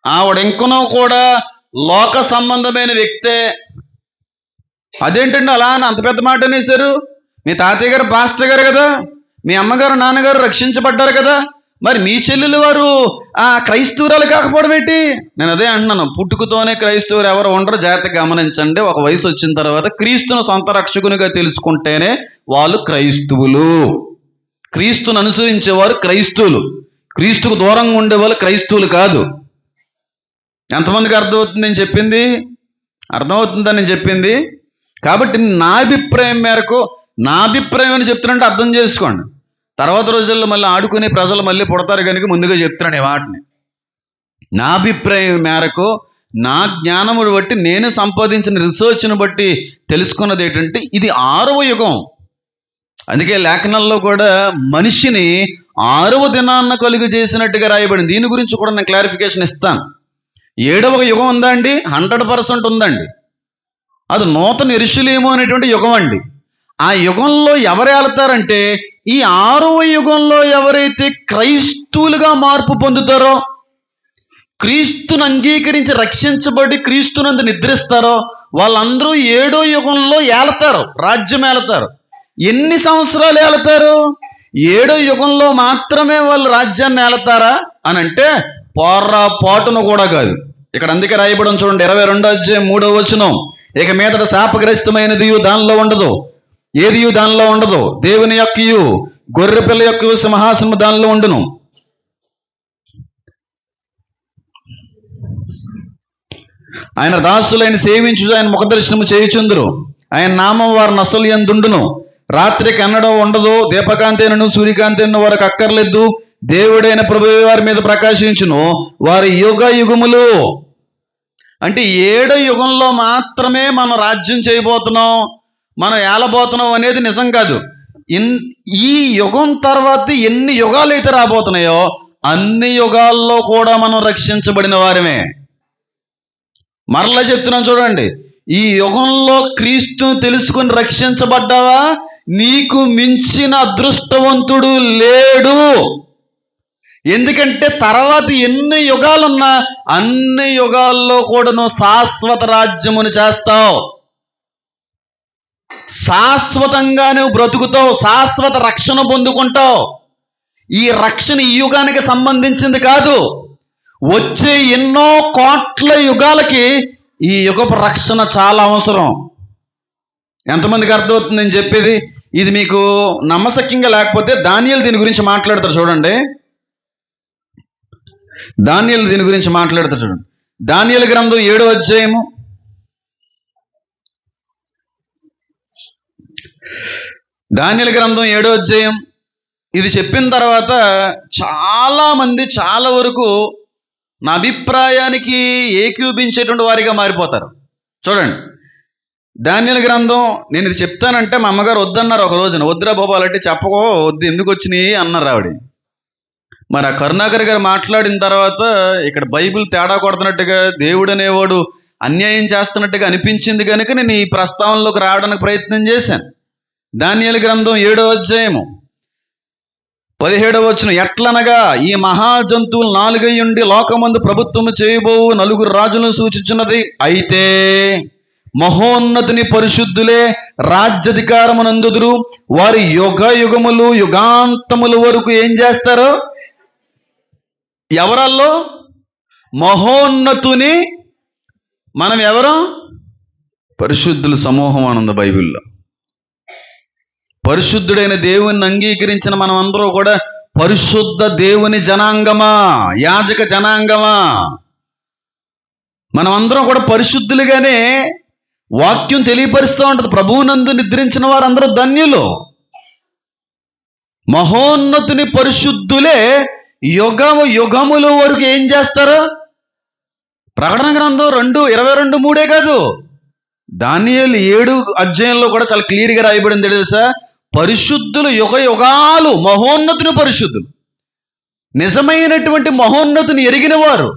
ఆవిడ ఇంకనూ కూడా లోక సంబంధమైన వ్యక్తే. అదేంటండి అలా అని అంత పెద్ద మాట అనేశారు? మీ తాతయ్య గారు పాస్టర్ గారు కదా, మీ అమ్మగారు నాన్నగారు రక్షించబడ్డారు కదా, మరి మీ చెల్లెలు వారు క్రైస్తవురాలు కాకపోవడం ఏంటి? నేను అదే అంటున్నాను, పుట్టుకతోనే క్రైస్తవులు ఎవరు ఉండరు. జాగ్రత్తగా గమనించండి. ఒక వయసు వచ్చిన తర్వాత క్రీస్తును సొంత రక్షకునిగా తెలుసుకుంటేనే వాళ్ళు క్రైస్తవులు. క్రీస్తును అనుసరించేవారు క్రైస్తవులు. క్రీస్తుకు దూరంగా ఉండేవాళ్ళు క్రైస్తవులు కాదు. ఎంతమందికి అర్థమవుతుంది నేను చెప్పింది? అర్థమవుతుందని నేను చెప్పింది. కాబట్టి నా అభిప్రాయం మేరకు, నా అభిప్రాయం అని చెప్తున్నట్టు అర్థం చేసుకోండి. తర్వాత రోజుల్లో మళ్ళీ ఆడుకునే ప్రజలు మళ్ళీ పుడతారు కనుక ముందుగా చెప్తున్నాను ఈ వాటిని. నా అభిప్రాయం మేరకు, నా జ్ఞానమును బట్టి, నేను సంపాదించిన రీసెర్చ్ను బట్టి తెలుసుకున్నది ఏంటంటే ఇది 6వ యుగం. అందుకే లేఖనాల్లో కూడా మనిషిని 6వ దినాన్న కలుగు చేసినట్టుగా రాయబడింది. దీని గురించి కూడా నేను క్లారిఫికేషన్ ఇస్తాను. 7వ యుగం ఉందా అండి? 100% ఉందండి. అది నూతన యెరూషలేము అనేటువంటి యుగం అండి. ఆ యుగంలో ఎవరు ఏలుతారంటే, ఈ 6వ యుగంలో ఎవరైతే క్రైస్తవులుగా మార్పు పొందుతారో, క్రీస్తును అంగీకరించి రక్షించబడి క్రీస్తునందు నిద్రిస్తారో వాళ్ళందరూ 7వ యుగంలో ఏలుతారు, రాజ్యం ఏలుతారు. ఎన్ని సంవత్సరాలు ఏలుతారు? 7వ యుగంలో మాత్రమే వాళ్ళు రాజ్యాన్ని ఏలుతారా అని అంటే పోరాపాటును కూడా కాదు. ఇక్కడ అందుకే రాయబడి చూడండి, 22వ అధ్యాయం 3వ వచనం, ఇక మీదట శాపగ్రస్తమైనది దానిలో ఉండదు, ఏదియు దానిలో ఉండదు. దేవుని యొక్కయు గొర్రెపిల్ల యొక్క సింహాసనము దానిలో ఉండును. ఆయన దాసులైన సేవించు ఆయన ముఖదర్శనము చేయుచుందురు. ఆయన నామం వారి నొసలు యందుండును. రాత్రికి ఎన్నడో ఉండదు. దీపకాంతైనను సూర్యకాంతైనను వారికి అక్కర్లేదు. దేవుడైన ప్రభువు వారి మీద ప్రకాశించును. వారి యుగ యుగములు. అంటే 7వ యుగంలో మాత్రమే మనం రాజ్యం చేయబోతున్నాం, మనం ఏలబోతున్నాం అనేది నిజం కాదు. ఈ యుగం తర్వాత ఎన్ని యుగాలు అయితే రాబోతున్నాయో అన్ని యుగాల్లో కూడా మనం రక్షించబడిన వారమే. మరలా చెప్తున్నాను చూడండి, ఈ యుగంలో క్రీస్తుని తెలుసుకుని రక్షించబడ్డావా? నీకు మించిన అదృష్టవంతుడు లేడు. ఎందుకంటే తర్వాత ఎన్ని యుగాలున్నా అన్ని యుగాల్లో కూడా నువ్వు శాశ్వత రాజ్యమును చేస్తావు. శాశ్వతంగా నువ్వు బ్రతుకుతావు, శాశ్వత రక్షణ పొందుకుంటావు. ఈ రక్షణ ఈ యుగానికి సంబంధించింది కాదు, వచ్చే ఎన్నో కోట్ల యుగాలకి ఈ యుగపు రక్షణ చాలా అవసరం. ఎంతమందికి అర్థమవుతుంది నేను చెప్పేది? ఇది మీకు నమ్మశక్యంగా లేకపోతే దానియేలు దీని గురించి మాట్లాడతారు చూడండి. దానియేలు దీని గురించి మాట్లాడతారు చూడండి. దానియేలు గ్రంథం 7వ అధ్యాయము, దానియేలు గ్రంథం 7వ అధ్యాయం. ఇది చెప్పిన తర్వాత చాలా మంది చాలా వరకు నా అభిప్రాయానికి ఏకీభవించేటువంటి వారిగా మారిపోతారు. చూడండి, దానియేలు గ్రంథం, నేను ఇది చెప్తానంటే మా అమ్మగారు వద్దన్నారు ఒక రోజున. వద్దురా బాబాలంటే చెప్పకో, వద్దు, ఎందుకు వచ్చినాయి అన్నారు ఆవిడ. మరి ఆ కరుణాకర్ గారు మాట్లాడిన తర్వాత ఇక్కడ బైబిల్ తేడా కొడుతున్నట్టుగా, దేవుడు అనేవాడు అన్యాయం చేస్తున్నట్టుగా అనిపించింది కనుక నేను ఈ ప్రస్తావనలోకి రావడానికి ప్రయత్నం చేశాను. దానియేలు గ్రంథం 7వ అధ్యాయము 17వ వచనం, ఎట్లనగా ఈ మహాజంతువులు 4 ఉండి లోకమందు ప్రభుత్వము చేయబోవు 4 రాజులను సూచించున్నది. అయితే మహోన్నతుని పరిశుద్ధులే రాజ్యాధికారమునందుదురు. వారి యుగ యుగములు యుగాంతముల వరకు ఏం చేస్తారు? ఎవరల్లో? మహోన్నతుని. మనం ఎవరు? పరిశుద్ధుల సమూహం ఆనంద బైబిల్లో. పరిశుద్ధుడైన దేవుని అంగీకరించిన మనం అందరూ కూడా పరిశుద్ధ దేవుని జనాంగమా, యాజక జనాంగమా. మనం అందరం కూడా పరిశుద్ధులుగానే వాక్యం తెలియపరుస్తూ ఉంటుంది. ప్రభువునందు నిద్రించిన వారందరూ ధన్యులు. మహోన్నతుని పరిశుద్ధులే యుగముల వరకు ఏం చేస్తారు? ప్రకటన గ్రంథం 2:22-3 కాదు, దానియేలు 7 అధ్యాయంలో కూడా చాలా క్లియర్గా రాయబడింది తెలుసా, పరిశుద్ధులు యుగ యుగాలు మహోన్నతుని పరిశుద్ధులు, నిజమైనటువంటి మహోన్నతిని ఎరిగిన వారు,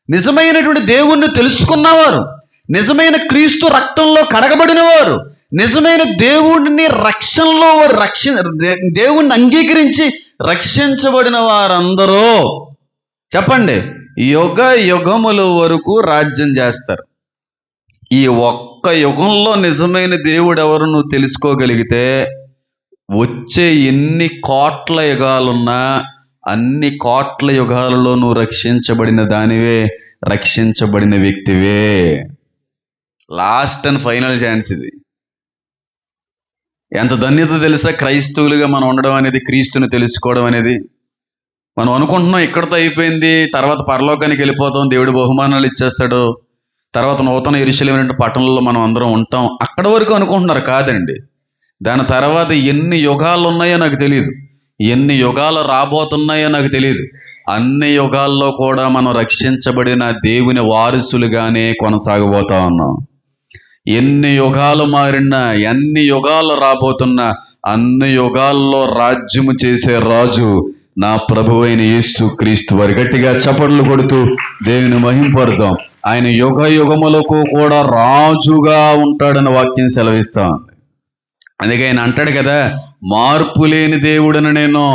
నిజమైనటువంటి దేవుణ్ణి తెలుసుకున్నవారు, నిజమైన క్రీస్తు రక్తంలో కడగబడిన వారు, నిజమైన దేవుడిని రక్షణలో దేవుణ్ణి అంగీకరించి రక్షించబడిన వారందరూ చెప్పండి యుగ యుగముల వరకు రాజ్యం చేస్తారు. ఈ ఒక్క యుగంలో నిజమైన దేవుడు ఎవరు నువ్వు తెలుసుకోగలిగితే వచ్చే ఎన్ని కోట్ల యుగాలున్నా అన్ని కోట్ల యుగాలలో నువ్వు రక్షించబడిన దానివే, రక్షించబడిన వ్యక్తివే. లాస్ట్ అండ్ ఫైనల్ ఛాన్స్ ఇది. ఎంత ధన్యత తెలుసా క్రైస్తవులుగా మనం ఉండడం అనేది, క్రీస్తుని తెలుసుకోవడం అనేది. మనం అనుకుంటున్నాం ఇక్కడితో అయిపోయింది, తర్వాత పరలోకానికి వెళ్ళిపోతాం, దేవుడు బహుమానాలు ఇచ్చేస్తాడు, తర్వాత నూతన యెరూషలేము పట్టణంలో మనం అందరం ఉంటాం, అక్కడ వరకు అనుకుంటున్నారు. కాదండి, దాని తర్వాత ఎన్ని యుగాలు ఉన్నాయో నాకు తెలియదు, ఎన్ని యుగాలు రాబోతున్నాయో నాకు తెలియదు. అన్ని యుగాల్లో కూడా మనం రక్షించబడిన దేవుని వారసులుగానే కొనసాగబోతా ఉన్నాం. ఎన్ని యుగాలు మారినా, ఎన్ని యుగాలు రాబోతున్నా, అన్ని యుగాల్లో రాజ్యము చేసే రాజు నా ప్రభువైన యేసు క్రీస్తు వారి. గట్టిగా చప్పట్లు కొడుతూ దేవుని మహింపరుద్దాం. ఆయన యుగ యుగములకు కూడా రాజుగా ఉంటాడని వాక్యం సెలవిస్తాం. అందుకే ఆయన అంటాడు కదా, మార్పు లేని దేవుడని నేను,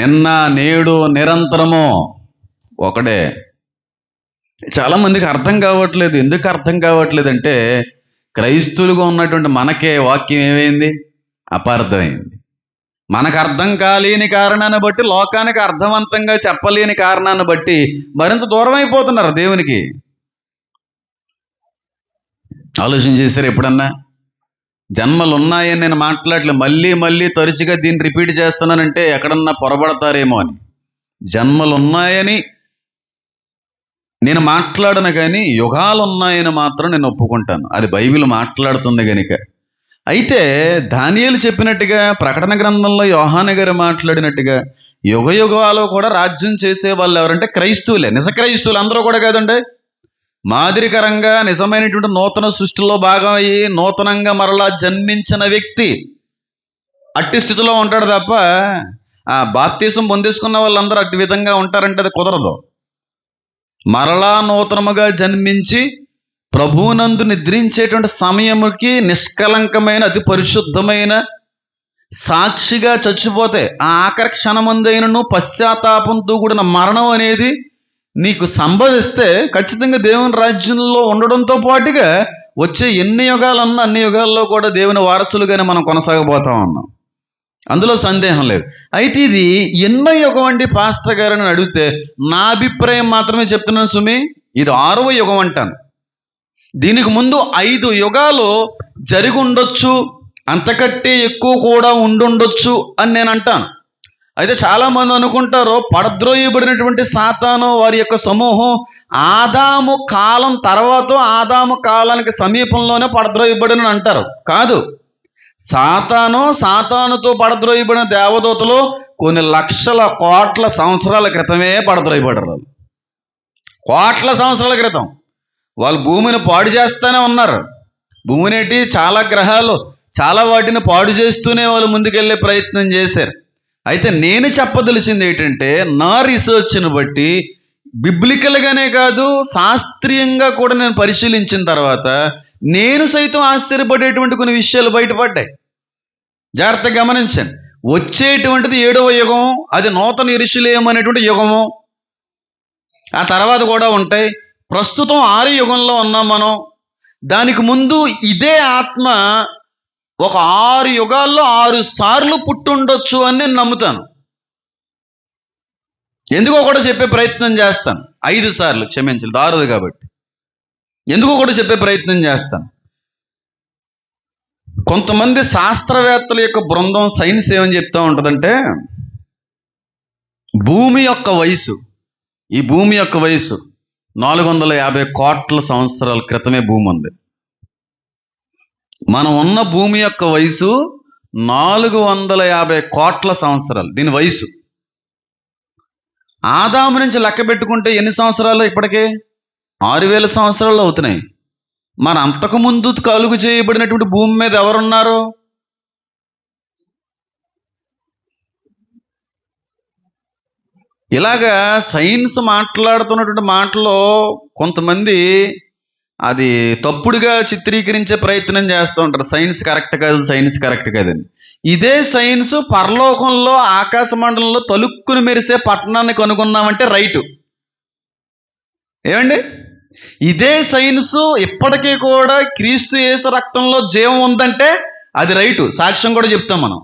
నిన్న నేడు నిరంతరము ఒకడే. చాలా మందికి అర్థం కావట్లేదు. ఎందుకు అర్థం కావట్లేదు అంటే, క్రైస్తువులుగా ఉన్నటువంటి మనకే వాక్యం ఏమైంది, అపార్థమైంది. మనకు అర్థం కాలేని కారణాన్ని బట్టి, లోకానికి అర్థవంతంగా చెప్పలేని కారణాన్ని బట్టి మరింత దూరం అయిపోతున్నారు దేవునికి. ఆలోచన చేశారు ఎప్పుడన్నా? జన్మలు ఉన్నాయని నేను మాట్లాడలే, మళ్ళీ మళ్ళీ తరచుగా దీన్ని రిపీట్ చేస్తున్నానంటే ఎక్కడన్నా పొరబడతారేమో అని. జన్మలు ఉన్నాయని నేను మాట్లాడను, కానీ యుగాలు ఉన్నాయని మాత్రం నేను ఒప్పుకుంటాను. అది బైబిల్ మాట్లాడుతుంది కనుక. అయితే దానియేలు చెప్పినట్టుగా, ప్రకటన గ్రంథంలో యోహాను గారు మాట్లాడినట్టుగా యుగ యుగాలు కూడా రాజ్యం చేసే వాళ్ళు ఎవరంటే క్రైస్తవులే, నిజ క్రైస్తవులు. అందరూ కూడా కాదండి, మాదిరికరంగా నిజమైనటువంటి నూతన సృష్టిలో భాగం అయ్యి నూతనంగా మరలా జన్మించిన వ్యక్తి అట్టి స్థితిలో ఉంటాడు తప్ప, బాప్తీసం పొందేసుకున్న వాళ్ళందరూ అట్టి విధంగా ఉంటారంటే అది కుదరదు. మరలా నూతనముగా జన్మించి ప్రభువునందు నిద్రించేటువంటి సమయముకి నిష్కలంకమైన అతి పరిశుద్ధమైన సాక్షిగా చచ్చిపోతే ఆ ఆఖరి క్షణమందైనను పశ్చాత్తాపంతో కూడిన మరణం అనేది నీకు సంభవిస్తే ఖచ్చితంగా దేవుని రాజ్యంలో ఉండడంతో పాటుగా వచ్చే ఎన్ని యుగాలన్నా అన్ని యుగాల్లో కూడా దేవుని వారసులుగానే మనం కొనసాగబోతా ఉన్నాం. అందులో సందేహం లేదు. అయితే ఇది ఎన్నో యుగం అండి పాస్టర్ గారు అని అడిగితే నా అభిప్రాయం మాత్రమే చెప్తున్నాను సుమి, ఇది 6వ యుగం అంటాను. దీనికి ముందు 5 యుగాలు జరిగి ఉండొచ్చు, అంతకంటే ఎక్కువ కూడా ఉండుండొచ్చు అని నేను అంటాను. అయితే చాలామంది అనుకుంటారు పడద్రోయబడినటువంటి సాతాను వారి యొక్క సమూహం ఆదాము కాలం తర్వాత, ఆదాము కాలానికి సమీపంలోనే పడద్రోయబడిన అంటారు. కాదు, సాతానుతో పడద్రోయబడిన దేవదూతలు కొన్ని లక్షల కోట్ల సంవత్సరాల క్రితమే పడద్రోయబడ్డారు. కోట్ల సంవత్సరాల క్రితం వాళ్ళు భూమిని పాడు చేస్తూనే ఉన్నారు. భూమినేటి చాలా గ్రహాలు, చాలా వాటిని పాడు చేస్తూనే వాళ్ళు ముందుకెళ్ళే ప్రయత్నం చేశారు. అయితే నేను చెప్పదలిచింది ఏంటంటే, నా రీసెర్చ్ని బట్టి బిబ్లికల్గానే కాదు శాస్త్రీయంగా కూడా నేను పరిశీలించిన తర్వాత నేను సైతం ఆశ్చర్యపడేటువంటి కొన్ని విషయాలు బయటపడ్డాయి. జాగ్రత్తగా గమనించండి. వచ్చేటువంటిది 7వ యుగం, అది నూతన యెరూషలేము అనేటువంటి యుగము. ఆ తర్వాత కూడా ఉంటాయి. ప్రస్తుతం 6 యుగంలో ఉన్నాం మనం. దానికి ముందు ఇదే ఆత్మ ఒక 6 యుగాల్లో 6 సార్లు పుట్టుండొచ్చు అని నేను నమ్ముతాను. ఎందుకో కూడా చెప్పే ప్రయత్నం చేస్తాను. 5 సార్లు క్షమించాలి, దారుది కాబట్టి ఎందుకో కూడా చెప్పే ప్రయత్నం చేస్తాను. కొంతమంది శాస్త్రవేత్తల యొక్క బృందం, సైన్స్ ఏమని చెప్తా ఉంటుందంటే, భూమి యొక్క వయసు, ఈ భూమి యొక్క వయసు 450 కోట్ల సంవత్సరాల క్రితమే భూమి ఉంది. మనం ఉన్న భూమి యొక్క వయసు 450 కోట్ల సంవత్సరాలు దీని వయసు. ఆదాము నుంచి లెక్క పెట్టుకుంటే ఎన్ని సంవత్సరాలు? ఇప్పటికే 6000 సంవత్సరాలు అవుతున్నాయి. మన అంతకుముందు కలుగు చేయబడినటువంటి భూమి మీద ఎవరున్నారు? ఇలాగా సైన్స్ మాట్లాడుతున్నటువంటి మాటలో కొంతమంది అది తప్పుడుగా చిత్రీకరించే ప్రయత్నం చేస్తూ ఉంటారు. సైన్స్ కరెక్ట్ కాదు, సైన్స్ కరెక్ట్ కాదని. ఇదే సైన్స్ పరలోకంలో ఆకాశ మండలంలో తలుక్కుని మెరిసే పట్టణాన్ని కనుగొన్నామంటే రైటు. ఏమండి? ఇదే సైన్స్ ఇప్పటికీ కూడా క్రీస్తు యేసు రక్తంలో జీవం ఉందంటే అది రైటు, సాక్ష్యం కూడా చెప్తాం మనం.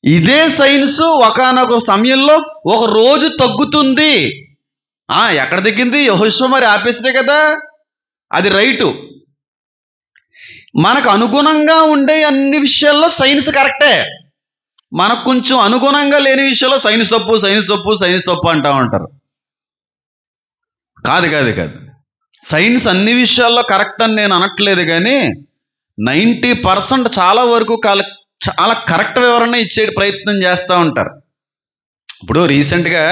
ఇదే సైన్స్ ఒకానొక సమయంలో ఒక రోజు తగ్గుతుంది. ఎక్కడ తగ్గింది? యెహోషువ మరి ఆపేసినే కదా, అది రైటు. మనకు అనుగుణంగా ఉండే అన్ని విషయాల్లో సైన్స్ కరెక్టే. మనకు కొంచెం అనుగుణంగా లేని విషయాల్లో సైన్స్ తప్పు, సైన్స్ తప్పు, సైన్స్ తప్పు అంటూ ఉంటారు. కాదు కాదు కాదు, సైన్స్ అన్ని విషయాల్లో కరెక్ట్ అని నేను అనట్లేదు, కానీ 90% చాలా వరకు చాలా కరెక్ట్ వివరణ ఇచ్చే ప్రయత్నం చేస్తూ ఉంటారు. ఇప్పుడు రీసెంట్గా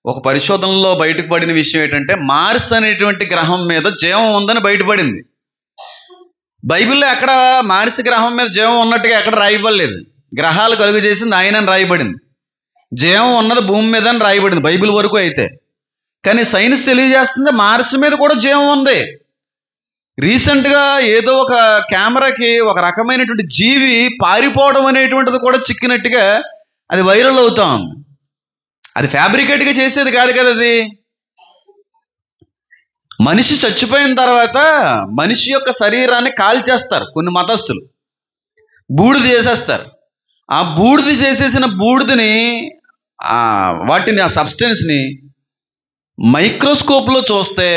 ఒక పరిశోధనలో బయటకు పడిన విషయం ఏంటంటే, మార్స్ అనేటువంటి గ్రహం మీద జీవం ఉందని బయటపడింది. బైబిల్లో ఎక్కడ మార్స్ గ్రహం మీద జీవం ఉన్నట్టుగా ఎక్కడ రాయబడలేదు. గ్రహాలు కలుగు చేసింది ఆయన అని రాయబడింది. జీవం ఉన్నది భూమి మీద అని రాయబడింది బైబిల్ వరకు అయితే. కానీ సైన్స్ తెలియజేస్తుంది మార్స్ మీద కూడా జీవం ఉంది. రీసెంట్గా ఏదో ఒక కెమెరాకి ఒక రకమైనటువంటి జీవి పారిపోవడం అనేటువంటిది కూడా చిక్కినట్టుగా అది వైరల్ అవుతా ఉంది. అది ఫ్యాబ్రికేట్గా చేసేది కాదు కదా. అది మనిషి చచ్చిపోయిన తర్వాత మనిషి యొక్క శరీరాన్ని కాల్చేస్తారు కొన్ని మతస్థులు, బూడిద చేసేస్తారు. ఆ బూడిద చేసేసిన బూడిదని వాటిని ఆ సబ్స్టెన్స్ని మైక్రోస్కోప్లో చూస్తే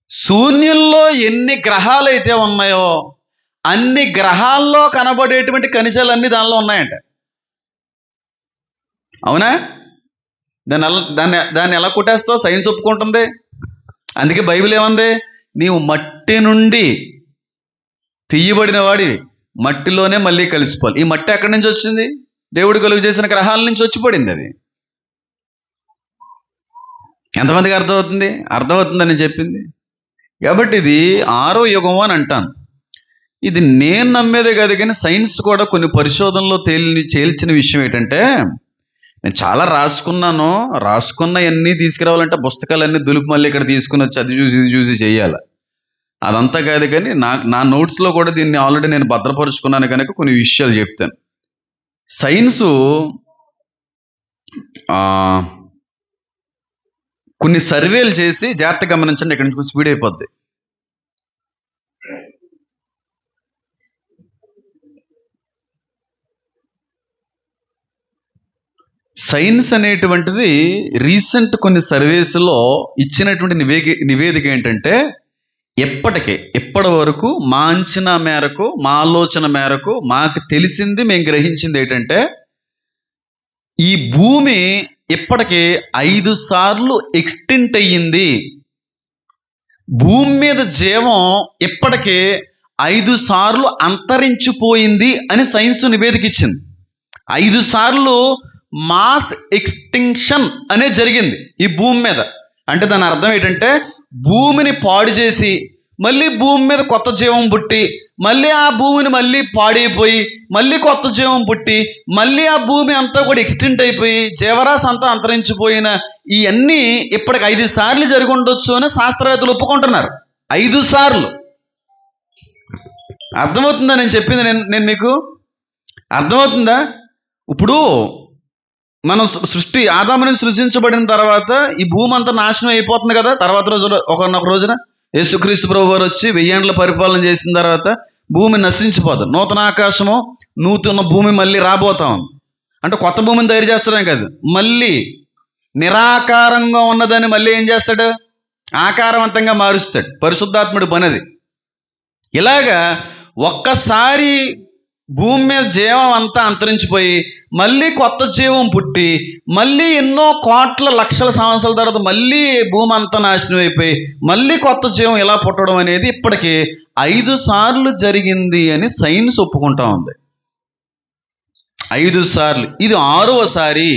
శూన్యంలో ఎన్ని గ్రహాలు అయితే ఉన్నాయో అన్ని గ్రహాల్లో కనబడేటువంటి ఖనిజాలన్నీ దానిలో ఉన్నాయంట. అవునా? దాన్ని ఎలా కొట్టేస్తావు? సైన్స్ ఒప్పుకుంటుంది. అందుకే బైబిల్ ఏమంది? నీవు మట్టి నుండి తీయబడిన వాడివి, మట్టిలోనే మళ్ళీ కలిసిపోవాలి. ఈ మట్టి ఎక్కడి నుంచి వచ్చింది? దేవుడు కలుగు చేసిన గ్రహాల నుంచి వచ్చి పడింది. అది ఎంతమందికి అర్థమవుతుంది? అర్థమవుతుందని చెప్పింది. కాబట్టి ఇది 6వ యుగం అని అంటాను. ఇది నేను నమ్మేదే కాదు, కానీ సైన్స్ కూడా కొన్ని పరిశోధనలో తేల్చిన విషయం ఏంటంటే, నేను చాలా రాసుకున్నవన్నీ తీసుకురావాలంటే పుస్తకాలన్నీ దులుపు మళ్ళీ ఇక్కడ తీసుకుని వచ్చి అది చూసి ఇది చూసి చేయాలి. అదంతా కాదు, కానీ నా నోట్స్లో కూడా దీన్ని ఆల్రెడీ నేను భద్రపరుచుకున్నాను కనుక కొన్ని విషయాలు చెప్తాను. సైన్సు కొన్ని సర్వేలు చేసి, జాగ్రత్తగా గమనించండి, ఇక్కడ నుంచి స్పీడ్ అయిపోద్ది. సైన్స్ అనేటువంటిది రీసెంట్ కొన్ని సర్వేస్లో ఇచ్చినటువంటి నివేదిక ఏంటంటే, ఇప్పటి వరకు మా అంచనా మేరకు, మా ఆలోచన మేరకు మాకు తెలిసింది, మేము గ్రహించింది ఏంటంటే, ఈ భూమి ఇప్పటికే 5 సార్లు ఎక్స్టెంట్ అయ్యింది. భూమి మీద జీవం ఇప్పటికే 5 సార్లు అంతరించిపోయింది అని సైన్స్ నివేదిక ఇచ్చింది. 5 సార్లు మాస్ ఎక్స్టింక్షన్ అనేది జరిగింది ఈ భూమి మీద. అంటే దాని అర్థం ఏంటంటే, భూమిని పాడు చేసి మళ్ళీ భూమి మీద కొత్త జీవం పుట్టి, మళ్ళీ ఆ భూమిని మళ్ళీ పాడైపోయి మళ్ళీ కొత్త జీవం పుట్టి, మళ్ళీ ఆ భూమి అంతా కూడా ఎక్స్టెంట్ అయిపోయి జీవరాశి అంతా అంతరించిపోయిన ఇవన్నీ ఇప్పటికి 5 సార్లు జరిగి ఉండొచ్చు అని శాస్త్రవేత్తలు ఒప్పుకుంటున్నారు. 5 సార్లు. అర్థమవుతుందా నేను చెప్పింది? నేను మీకు అర్థమవుతుందా? ఇప్పుడు మనం ఆదాముని సృజించబడిన తర్వాత ఈ భూమి అంతా నాశనం అయిపోతుంది కదా. తర్వాత రోజున ఒకనొక రోజున యేసుక్రీస్తు ప్రభు వారు వచ్చి 1000 ఏళ్ల పరిపాలన చేసిన తర్వాత భూమి నశించిపోతుంది. నూతన ఆకాశము, నూతన భూమి మళ్ళీ రాబోతాం. అంటే కొత్త భూమిని తయారు చేస్తాడని కాదు, మళ్ళీ నిరాకారంగా ఉన్నదాన్ని మళ్ళీ ఏం చేస్తాడు? ఆకారవంతంగా మారుస్తాడు. పరిశుద్ధాత్ముడి పనిది. ఇలాగా ఒక్కసారి భూమి మీద జీవం అంతా అంతరించిపోయి మళ్ళీ కొత్త జీవం పుట్టి మళ్ళీ ఎన్నో కోట్ల లక్షల సంవత్సరాల తర్వాత మళ్ళీ భూమి అంతా నాశనం అయిపోయి మళ్ళీ కొత్త జీవం ఇలా పుట్టడం అనేది ఇప్పటికీ 5 సార్లు జరిగింది అని సైన్స్ ఒప్పుకుంటా ఉంది. 5 సార్లు. ఇది 6వ సారి.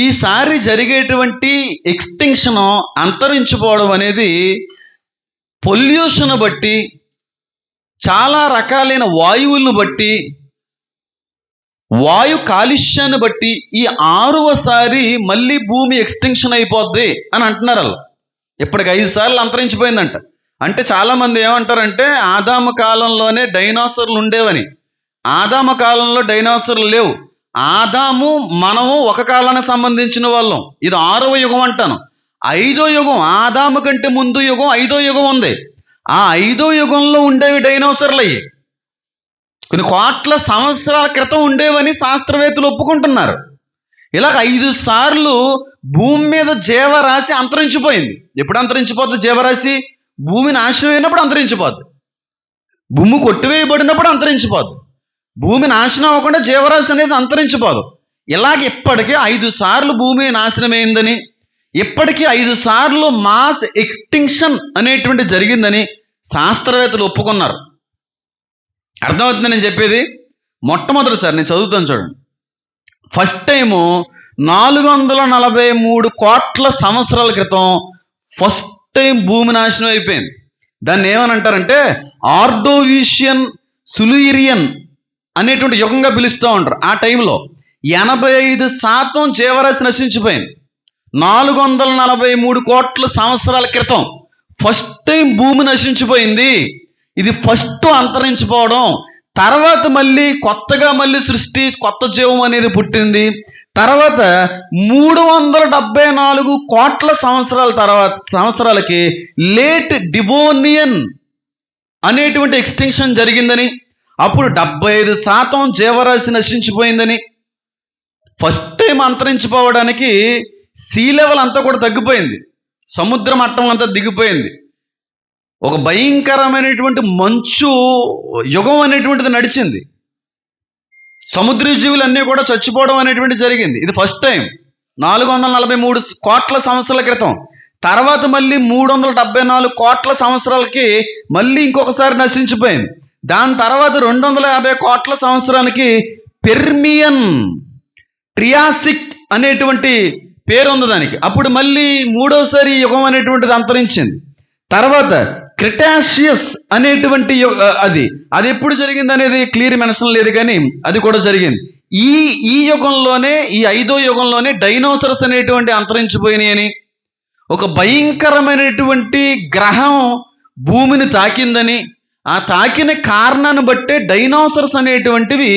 ఈసారి జరిగేటువంటి ఎక్స్టింక్షన్, అంతరించిపోవడం అనేది పొల్యూషన్ బట్టి, చాలా రకాలైన వాయువులను బట్టి, వాయు కాలుష్యాన్ని బట్టి ఈ 6వసారి మళ్ళీ భూమి ఎక్స్టింక్షన్ అయిపోద్ది అని అంటున్నారు వాళ్ళు. ఇప్పటికి 5 సార్లు అంతరించిపోయిందంట. అంటే చాలామంది ఏమంటారంటే ఆదాము కాలంలోనే డైనోసార్లు ఉండేవని. ఆదాము కాలంలో డైనోసార్లు లేవు. ఆదాము మనము ఒక కాలానికి సంబంధించిన వాళ్ళం. ఇది 6వ యుగం అంటాను. 5వ యుగం, ఆదాము కంటే ముందు యుగం 5వ యుగం ఉంది. ఆ 5వ యుగంలో ఉండేవి డైనోసార్లు అయ్యి. కొన్ని కోట్ల సంవత్సరాల క్రితం ఉండేవని శాస్త్రవేత్తలు ఒప్పుకుంటున్నారు. ఇలాగ 5 సార్లు భూమి మీద జీవరాశి అంతరించిపోయింది. ఎప్పుడు అంతరించిపోద్ది జీవరాశి? భూమి నాశనం అయినప్పుడు అంతరించిపోద్ది. భూమి కొట్టివేయబడినప్పుడు అంతరించిపోద్ది. భూమి నాశనం అవ్వకుండా జీవరాశి అనేది అంతరించిపోదు. ఇలాగ ఇప్పటికీ 5 సార్లు భూమి నాశనమైందని, ఇప్పటికీ 5 సార్లు మాస్ ఎక్స్టింక్షన్ అనేటువంటి జరిగిందని శాస్త్రవేత్తలు ఒప్పుకున్నారు. అర్థమవుతుంది నేను చెప్పేది? మొట్టమొదటిసారి నేను చదువుతాను చూడండి. ఫస్ట్ టైము 443 కోట్ల సంవత్సరాల క్రితం ఫస్ట్ టైం భూమి నాశనం అయిపోయింది. దాన్ని ఏమని అంటారంటే ఆర్డోవిషియన్ సులుయిరియన్ అనేటువంటి యుగంగా పిలుస్తూ ఉంటారు. ఆ టైంలో 85% జీవరాశి నశించిపోయింది. 443 కోట్ల సంవత్సరాల క్రితం ఫస్ట్ టైం భూమి నశించిపోయింది. ఇది ఫస్ట్ అంతరించిపోవడం. తర్వాత మళ్ళీ కొత్తగా మళ్ళీ సృష్టి, కొత్త జీవం అనేది పుట్టింది. తర్వాత 374 కోట్ల సంవత్సరాలకి లేట్ డివోనియన్ అనేటువంటి ఎక్స్టింక్షన్ జరిగిందని, అప్పుడు 75% జీవరాశి నశించిపోయిందని. ఫస్ట్ టైం అంతరించిపోవడానికి సీ లెవెల్ అంతా కూడా తగ్గిపోయింది. సముద్ర మట్టం అంతా దిగిపోయింది. ఒక భయంకరమైనటువంటి మంచు యుగం అనేటువంటిది నడిచింది. సముద్ర జీవులన్నీ కూడా చచ్చిపోవడం అనేటువంటి జరిగింది. ఇది ఫస్ట్ టైం 443 కోట్ల సంవత్సరాల క్రితం. తర్వాత మళ్ళీ 374 కోట్ల సంవత్సరాలకి మళ్ళీ ఇంకొకసారి నశించిపోయింది. దాని తర్వాత 250 కోట్ల సంవత్సరానికి పెర్మియన్ ట్రియాసిక్ అనేటువంటి పేరు ఉంది దానికి. అప్పుడు మళ్ళీ 3వసారి యుగం అనేటువంటిది అంతరించింది. తర్వాత క్రిటాషియస్ అనేటువంటి అది ఎప్పుడు జరిగింది అనేది క్లియర్ మెన్షన్ లేదు, కానీ అది కూడా జరిగింది. ఈ యుగంలోనే, ఈ 5వ యుగంలోనే డైనోసార్స్ అనేటువంటి అంతరించిపోయినాయని, ఒక భయంకరమైనటువంటి గ్రహం భూమిని తాకిందని, ఆ తాకిన కారణాన్ని బట్టే డైనోసార్స్ అనేటువంటివి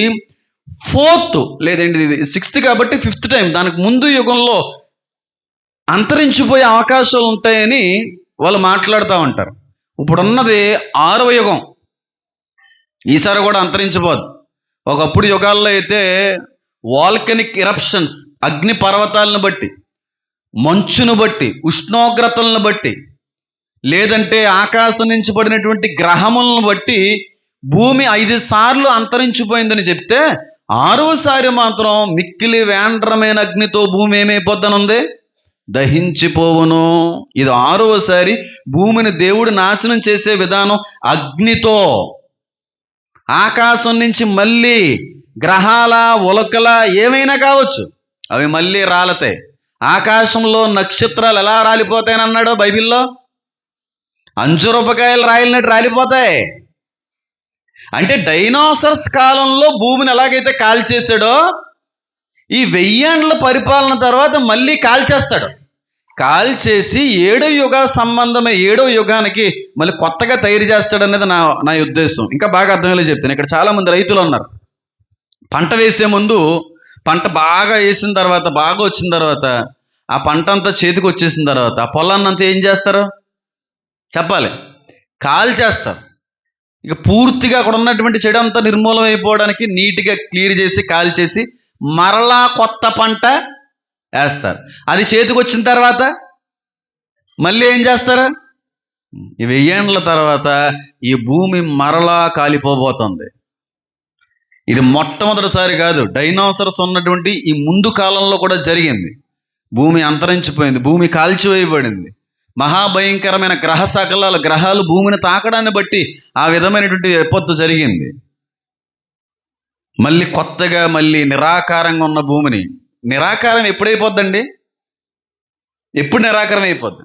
4th లేదండి ఇది 6th కాబట్టి 5th టైం, దానికి ముందు యుగంలో అంతరించిపోయే అవకాశాలు ఉంటాయని వాళ్ళు మాట్లాడుతూ ఉంటారు. ఇప్పుడున్నది 6వ యుగం. ఈసారి కూడా అంతరించిపోదు. ఒకప్పుడు యుగాల్లో అయితే వాల్కనిక్ ఇరప్షన్స్, అగ్ని పర్వతాలను బట్టి, మంచును బట్టి, ఉష్ణోగ్రతలను బట్టి, లేదంటే ఆకాశం నుంచి పడినటువంటి గ్రహములను బట్టి భూమి 5 సార్లు అంతరించిపోయిందని చెప్తే 6వసారి మాత్రం మిక్కిలి వేండ్రమైన అగ్నితో భూమి ఏమైపోద్దనుంది? దహించిపోవును. ఇది 6వసారి భూమిని దేవుడు నాశనం చేసే విధానం అగ్నితో. ఆకాశం నుంచి మళ్ళీ గ్రహాల, ఉలకల ఏమైనా కావచ్చు, అవి మళ్ళీ రాలతాయి. ఆకాశంలో నక్షత్రాలు ఎలా రాలిపోతాయని అన్నాడు బైబిల్లో? అంజురూపకాయలు రాలినట్టు రాలిపోతాయి. అంటే డైనోసార్స్ కాలంలో భూమిని ఎలాగైతే కాల్చేశాడో, ఈ 1000 ఏండ్ల పరిపాలన తర్వాత మళ్ళీ కాల్చేస్తాడు. కాల్చేసి 7వ యుగ సంబంధమే 7వ యుగానికి మళ్ళీ కొత్తగా తయారు చేస్తాడనేది నా ఉద్దేశం. ఇంకా బాగా అర్థమయ్యేలా చెప్తాను. ఇక్కడ చాలామంది రైతులు ఉన్నారు. పంట వేసే ముందు పంట బాగా వేసిన తర్వాత, బాగా వచ్చిన తర్వాత, ఆ పంట అంతా చేతికి వచ్చేసిన తర్వాత ఆ పొలాన్ని అంతా ఏం చేస్తారు చెప్పాలి? కాల్చేస్తారు. ఇక పూర్తిగా అక్కడ ఉన్నటువంటి చెడు అంతా నిర్మూలం అయిపోవడానికి నీట్గా క్లియర్ చేసి కాల్చేసి మరలా కొత్త పంట వేస్తారు. అది చేతికి వచ్చిన తర్వాత మళ్ళీ ఏం చేస్తారు? ఈ 1000 ఏండ్ల తర్వాత ఈ భూమి మరలా కాలిపోబోతుంది. ఇది మొట్టమొదటిసారి కాదు, డైనోసార్స్ ఉన్నటువంటి ఈ ముందు కాలంలో కూడా జరిగింది. భూమి అంతరించిపోయింది, భూమి కాల్చివేయబడింది. మహాభయంకరమైన గ్రహ సకలాలు, గ్రహాలు భూమిని తాకడాన్ని బట్టి ఆ విధమైనటువంటి విపత్తు జరిగింది. మళ్ళీ కొత్తగా మళ్ళీ నిరాకారంగా ఉన్న భూమిని, నిరాకారం ఎప్పుడైపోద్దండి? ఎప్పుడు నిరాకారం అయిపోద్ది?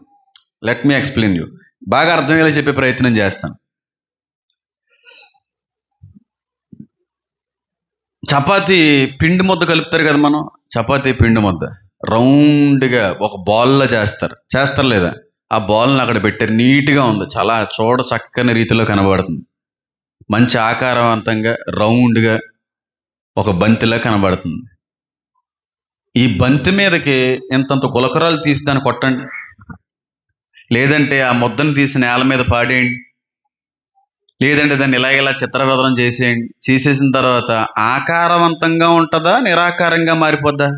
Let me explain you. బాగా అర్థమయ్యేలా చెప్పే ప్రయత్నం చేస్తాను. చపాతీ పిండి ముద్ద కలుపుతారు కదా, మనం చపాతీ పిండి ముద్ద రౌండ్గా ఒక బాల్లో చేస్తారు లేదా? ఆ బాల్ని అక్కడ పెట్టారు, నీట్గా ఉంది, చాలా చూడ చక్కని రీతిలో కనబడుతుంది, మంచి ఆకారవంతంగా రౌండ్గా ఒక బంతిలా కనబడుతుంది. ఈ బంతి మీదకి ఇంతంత గులకరాలు తీసి దాన్ని కొట్టండి, లేదంటే ఆ ముద్దను తీసి నేల మీద పాడేయండి, లేదంటే దాన్ని ఇలా చిత్రవేదనం చేసేయండి. చేసేసిన తర్వాత ఆకారవంతంగా ఉంటుందా, నిరాకారంగా మారిపోద్దా?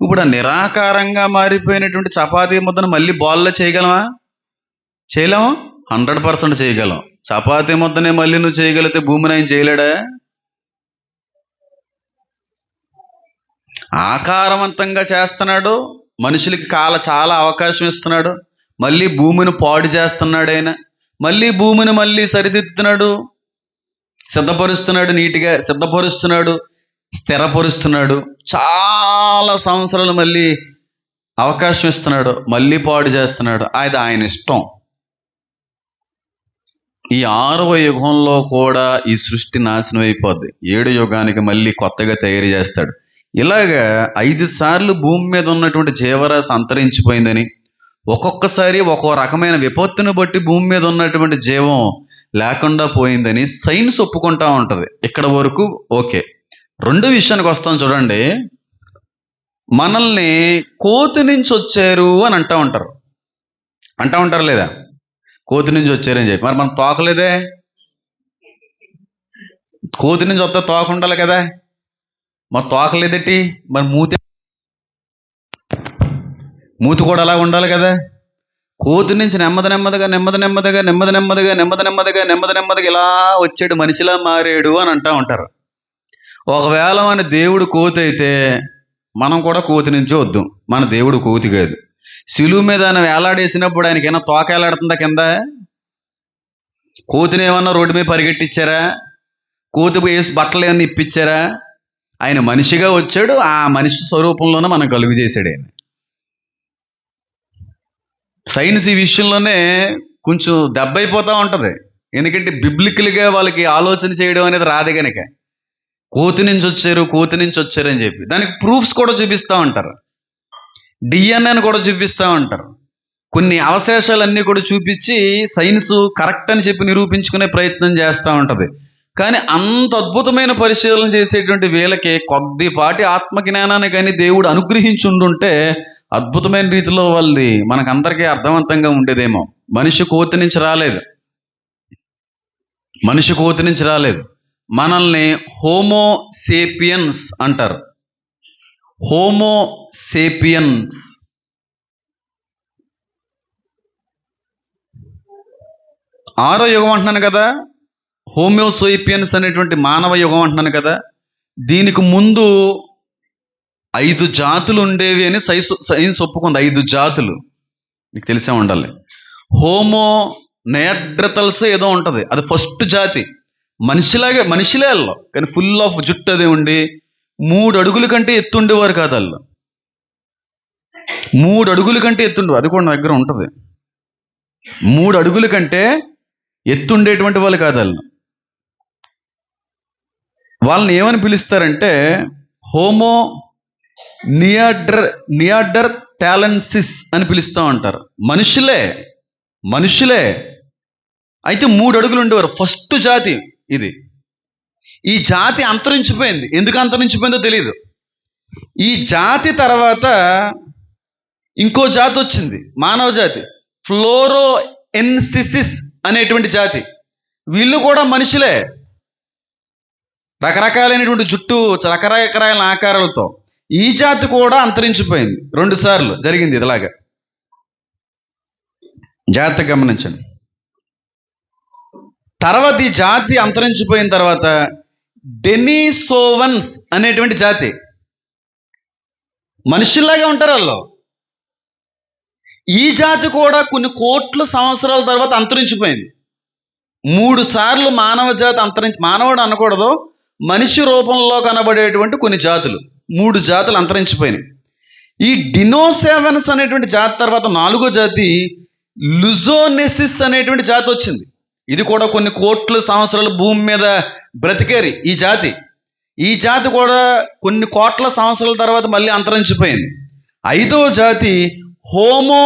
ఇప్పుడు ఆ నిరాకారంగా మారిపోయినటువంటి చపాతీ ముద్దను మళ్ళీ బాల్లో చేయగలమా? చేయలేము. 100% చేయగలం. చపాతీ ముద్దనే మళ్ళీ నువ్వు చేయగలిగితే భూమిని ఆయన చేయలేడా? ఆకారవంతంగా చేస్తున్నాడు, మనుషులకి చాలా అవకాశం ఇస్తున్నాడు, మళ్ళీ భూమిని పాడు చేస్తున్నాడు ఆయన, మళ్ళీ భూమిని మళ్ళీ సరిదిద్దుతున్నాడు, సిద్ధపరుస్తున్నాడు, నీట్గా సిద్ధపరుస్తున్నాడు, స్థిరపరుస్తున్నాడు, చాలా సంవత్సరాలు మళ్ళీ అవకాశం ఇస్తున్నాడు, మళ్ళీ పాడు చేస్తున్నాడు. అది ఆయన ఇష్టం. ఈ 6వ యుగంలో కూడా ఈ సృష్టి నాశనం అయిపోద్ది. 7 యుగానికి మళ్ళీ కొత్తగా తయారు చేస్తాడు. ఇలాగా 5 సార్లు భూమి మీద ఉన్నటువంటి జీవరాశి అంతరించిపోయిందని, ఒక్కొక్కసారి ఒక్కో రకమైన విపత్తును బట్టి భూమి మీద ఉన్నటువంటి జీవం లేకుండా పోయిందని సైన్స్ ఒప్పుకుంటా ఉంటుంది. ఇక్కడ వరకు ఓకే. 2 విషయానికి వస్తాం చూడండి. మనల్ని కోతి నుంచి వచ్చారు అని అంటూ ఉంటారు లేదా? కోతి నుంచి వచ్చారని చెప్పి. మరి మనం తోకలేదే, కోతి నుంచి వస్తే తోక ఉండాలి కదా, మరి తోకలేదేటి? మరి మూతి కూడా అలా ఉండాలి కదా. కోతి నుంచి నెమ్మదిగా ఇలా వచ్చాడు, మనిషిలా మారాడు అని అంటూ ఉంటారు. ఒకవేళ మన దేవుడు కోతి అయితే మనం కూడా కోతి నుంచి వద్దు. మన దేవుడు కోతి కాదు. శిలువ మీద ఆయన వేలాడేసినప్పుడు ఆయనకైనా తోక వేలాడుతుందా కింద? కోతిని ఏమన్నా రోడ్డు మీద పరిగెట్టించారా? కోతి వేసి బట్టలు ఏమన్నా ఇప్పించారా? ఆయన మనిషిగా వచ్చాడు, ఆ మనిషి స్వరూపంలోనే మనం కలుగు చేశాడు ఆయన. సైన్స్ ఈ విషయంలోనే కొంచెం దెబ్బ అయిపోతూ ఉంటుంది. ఎందుకంటే బిబ్లికల్గా వాళ్ళకి ఆలోచన చేయడం అనేది రాదు కనుక. కోతి నుంచి వచ్చారు అని చెప్పి దానికి ప్రూఫ్స్ కూడా చూపిస్తూ ఉంటారు, డిఎన్ఏని కూడా చూపిస్తూ ఉంటారు, కొన్ని అవశేషాలన్నీ కూడా చూపించి సైన్స్ కరెక్ట్ అని చెప్పి నిరూపించుకునే ప్రయత్నం చేస్తూ ఉంటుంది. కానీ అంత అద్భుతమైన పరిశీలన చేసేటువంటి వీళ్ళకి కొద్దిపాటి ఆత్మజ్ఞానాన్ని కానీ దేవుడు అనుగ్రహించి ఉండుంటే అద్భుతమైన రీతిలో వాళ్ళది మనకందరికీ అర్థవంతంగా ఉండేదేమో. మనిషి కోతి నుంచి రాలేదు. మనల్ని హోమో సేపియన్స్ అంటారు. Homo sapiens. ఆరో యుగం అంటున్నాను కదా, హోమో సేపియన్స్ అనేటువంటి మానవ యుగం అంటున్నాను కదా. దీనికి ముందు 5 జాతులు ఉండేవి అని సైన్స్ ఒప్పుకుంది. 5 జాతులు మీకు తెలిసే ఉండాలి. హోమో నెయాండర్తల్స్ ఏదో ఉంటుంది, అది ఫస్ట్ జాతి. మనిషిలే వాళ్ళు, కానీ ఫుల్ ఆఫ్ జుట్టు అది ఉండి 3 అడుగుల కంటే ఎత్తుండేవారు కాదు వాళ్ళు. 3 అడుగుల కంటే ఎత్తుండే, అది కూడా నా దగ్గర ఉంటుంది. 3 అడుగుల కంటే ఎత్తుండేటువంటి వాళ్ళు కాదు వాళ్ళు. వాళ్ళని ఏమని పిలుస్తారంటే హోమో నియాడర్ టాలెన్సిస్ అని పిలుస్తూ ఉంటారు. మనుషులే అయితే 3 అడుగులు ఉండేవారు. ఫస్ట్ జాతి ఇది. ఈ జాతి అంతరించిపోయింది. ఎందుకు అంతరించిపోయిందో తెలియదు. ఈ జాతి తర్వాత ఇంకో జాతి వచ్చింది, మానవ జాతి, ఫ్లోరోఎన్సిసిస్ అనేటువంటి జాతి. వీళ్ళు కూడా మనుషులే, రకరకాలైనటువంటి జుట్టు, రకరకాల ఆకారాలతో. ఈ జాతి కూడా అంతరించిపోయింది. 2 సార్లు జరిగింది ఇదిలాగా. జాగ్రత్తగా గమనించండి. తర్వాత ఈ జాతి అంతరించిపోయిన తర్వాత డెనిసోవన్స్ అనేటువంటి జాతి, మనుషుల్లాగా ఉంటారు వాళ్ళు. ఈ జాతి కూడా కొన్ని కోట్ల సంవత్సరాల తర్వాత అంతరించిపోయింది. 3 సార్లు మానవ జాతి మానవుడు అనకూడదు, మనిషి రూపంలో కనబడేటువంటి కొన్ని జాతులు, 3 జాతులు అంతరించిపోయినాయి. ఈ డినోసేవన్స్ అనేటువంటి జాతి తర్వాత 4వ జాతి లుజోనెసిస్ అనేటువంటి జాతి వచ్చింది. ఇది కూడా కొన్ని కోట్ల సంవత్సరాలు భూమి మీద బ్రతికేరి ఈ జాతి. ఈ జాతి కూడా కొన్ని కోట్ల సంవత్సరాల తర్వాత మళ్ళీ అంతరించిపోయింది. 5వ జాతి హోమో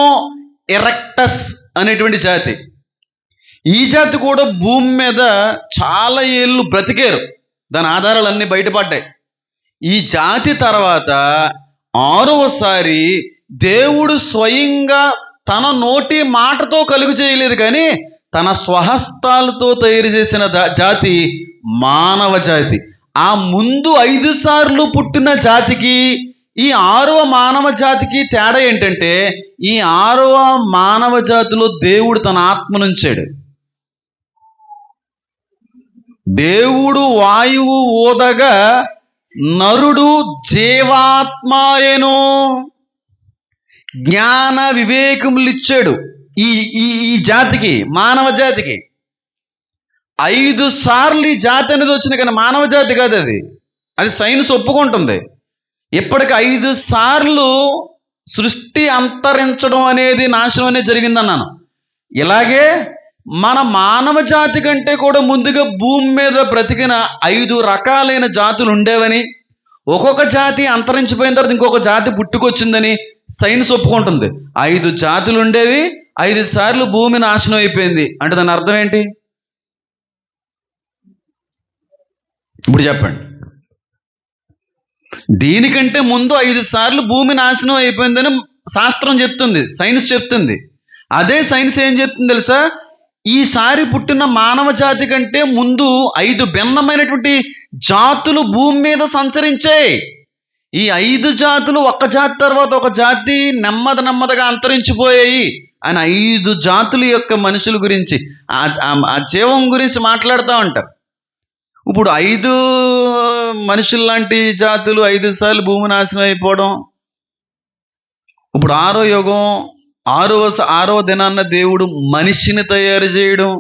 ఎరెక్టస్ అనేటువంటి జాతి. ఈ జాతి కూడా భూమి మీద చాలా ఏళ్ళు బ్రతికారు. దాని ఆధారాలన్నీ బయటపడ్డాయి. ఈ జాతి తర్వాత 6వసారి దేవుడు స్వయంగా తన నోటి మాటతో కలుగు చేయలేదు, కానీ తన స్వహస్తాలతో తయారు చేసిన జాతి మానవ జాతి. ఆ ముందు 5 సార్లు పుట్టిన జాతికి ఈ 6వ మానవ జాతికి తేడా ఏంటంటే, ఈ 6వ మానవ జాతిలో దేవుడు తన ఆత్మనుంచాడు. దేవుడు వాయువు ఊదగా నరుడు జీవాత్మాయను. జ్ఞాన వివేకములు ఇచ్చాడు ఈ ఈ ఈ జాతికి, మానవ జాతికి. 5 సార్లు ఈ జాతి అనేది వచ్చింది, కానీ మానవ జాతి కాదు అది. అది సైన్స్ ఒప్పుకుంటుంది. ఇప్పటికి 5 సార్లు సృష్టి అంతరించడం అనేది, నాశనం అనేది జరిగిందన్నాను. ఇలాగే మన మానవ జాతి కంటే కూడా ముందుగా భూమి మీద బ్రతికిన 5 రకాలైన జాతులు ఉండేవని, ఒక్కొక్క జాతి అంతరించిపోయిన తర్వాత ఇంకొక జాతి పుట్టుకొచ్చిందని సైన్స్ ఒప్పుకుంటుంది. 5 జాతులు ఉండేవి, 5 సార్లు భూమి నాశనం అయిపోయింది. అంటే దాని అర్థం ఏంటి? ఇప్పుడు చెప్పండి. దీనికంటే ముందు 5 సార్లు భూమి నాశనం అయిపోయిందని శాస్త్రం చెప్తుంది, సైన్స్ చెప్తుంది. అదే సైన్స్ ఏం చెప్తుంది తెలుసా? ఈసారి పుట్టిన మానవ జాతి కంటే ముందు 5 భిన్నమైనటువంటి జాతులు భూమి మీద సంచరించాయి. ఈ 5 జాతులు ఒక జాతి తర్వాత ఒక జాతి నెమ్మదిగా అంతరించిపోయాయి అని 5 జాతుల యొక్క మనుషుల గురించి, ఆ జీవం గురించి మాట్లాడుతూ ఉంటారు. ఇప్పుడు 5 మనుషుల లాంటి జాతులు 5 సార్లు భూమి నాశనం అయిపోవడం, ఇప్పుడు 6వ యుగం 6వ దినాన్న దేవుడు మనిషిని తయారు చేయడం,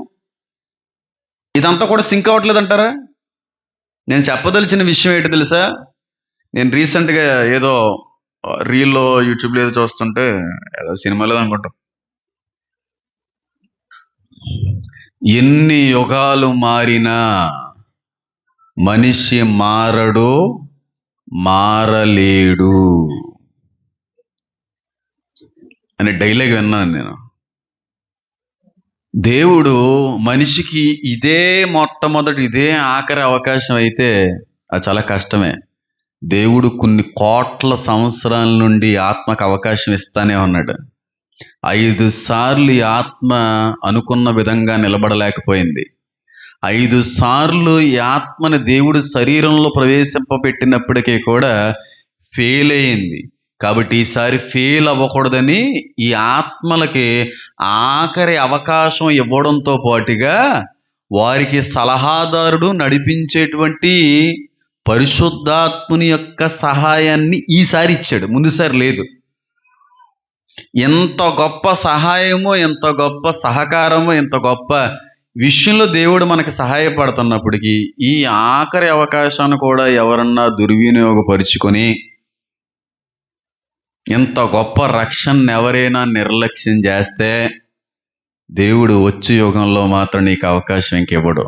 ఇదంతా కూడా సింక్ అవ్వట్లేదు అంటారా? నేను చెప్పదలిచిన విషయం ఏంటి తెలుసా? నేను రీసెంట్గా ఏదో రీల్లో యూట్యూబ్లో ఏదో చూస్తుంటే, ఏదో సినిమాలో అనుకుంటాం, ఎన్ని యుగాలు మారినా మనిషి మారడు, మారలేడు అనే డైలాగ్ విన్నాను నేను. దేవుడు మనిషికి ఇదే మొట్టమొదటి, ఇదే ఆఖరి అవకాశం అయితే అది చాలా కష్టమే. దేవుడు కొన్ని కోట్ల సంవత్సరాల నుండి ఆత్మకు అవకాశం ఇస్తానే ఉన్నాడు. 5 సార్లు ఈ ఆత్మ అనుకున్న విధంగా నిలబడలేకపోయింది. 5 సార్లు ఈ ఆత్మని దేవుడు శరీరంలో ప్రవేశింపబెట్టినప్పటికీ కూడా ఫెయిల్ అయింది. కాబట్టి ఈసారి ఫెయిల్ అవ్వకూడదని ఈ ఆత్మలకి ఆఖరి అవకాశం ఇవ్వడంతో పాటుగా వారికి సలహాదారుడు నడిపించేటువంటి పరిశుద్ధాత్ముని యొక్క సహాయాన్ని ఈసారి ఇచ్చాడు, ముందుసారి లేదు. ఎంత గొప్ప సహాయమో, ఎంత గొప్ప సహకారమో, ఎంత గొప్ప విషయంలో దేవుడు మనకి సహాయపడుతున్నప్పటికీ ఈ ఆఖరి అవకాశాన్ని కూడా ఎవరన్నా దుర్వినియోగపరుచుకొని, ఎంత గొప్ప రక్షణ ఎవరైనా నిర్లక్ష్యం చేస్తే దేవుడు వచ్చే యుగంలో మాత్రం నీకు అవకాశం ఇంకివ్వడు.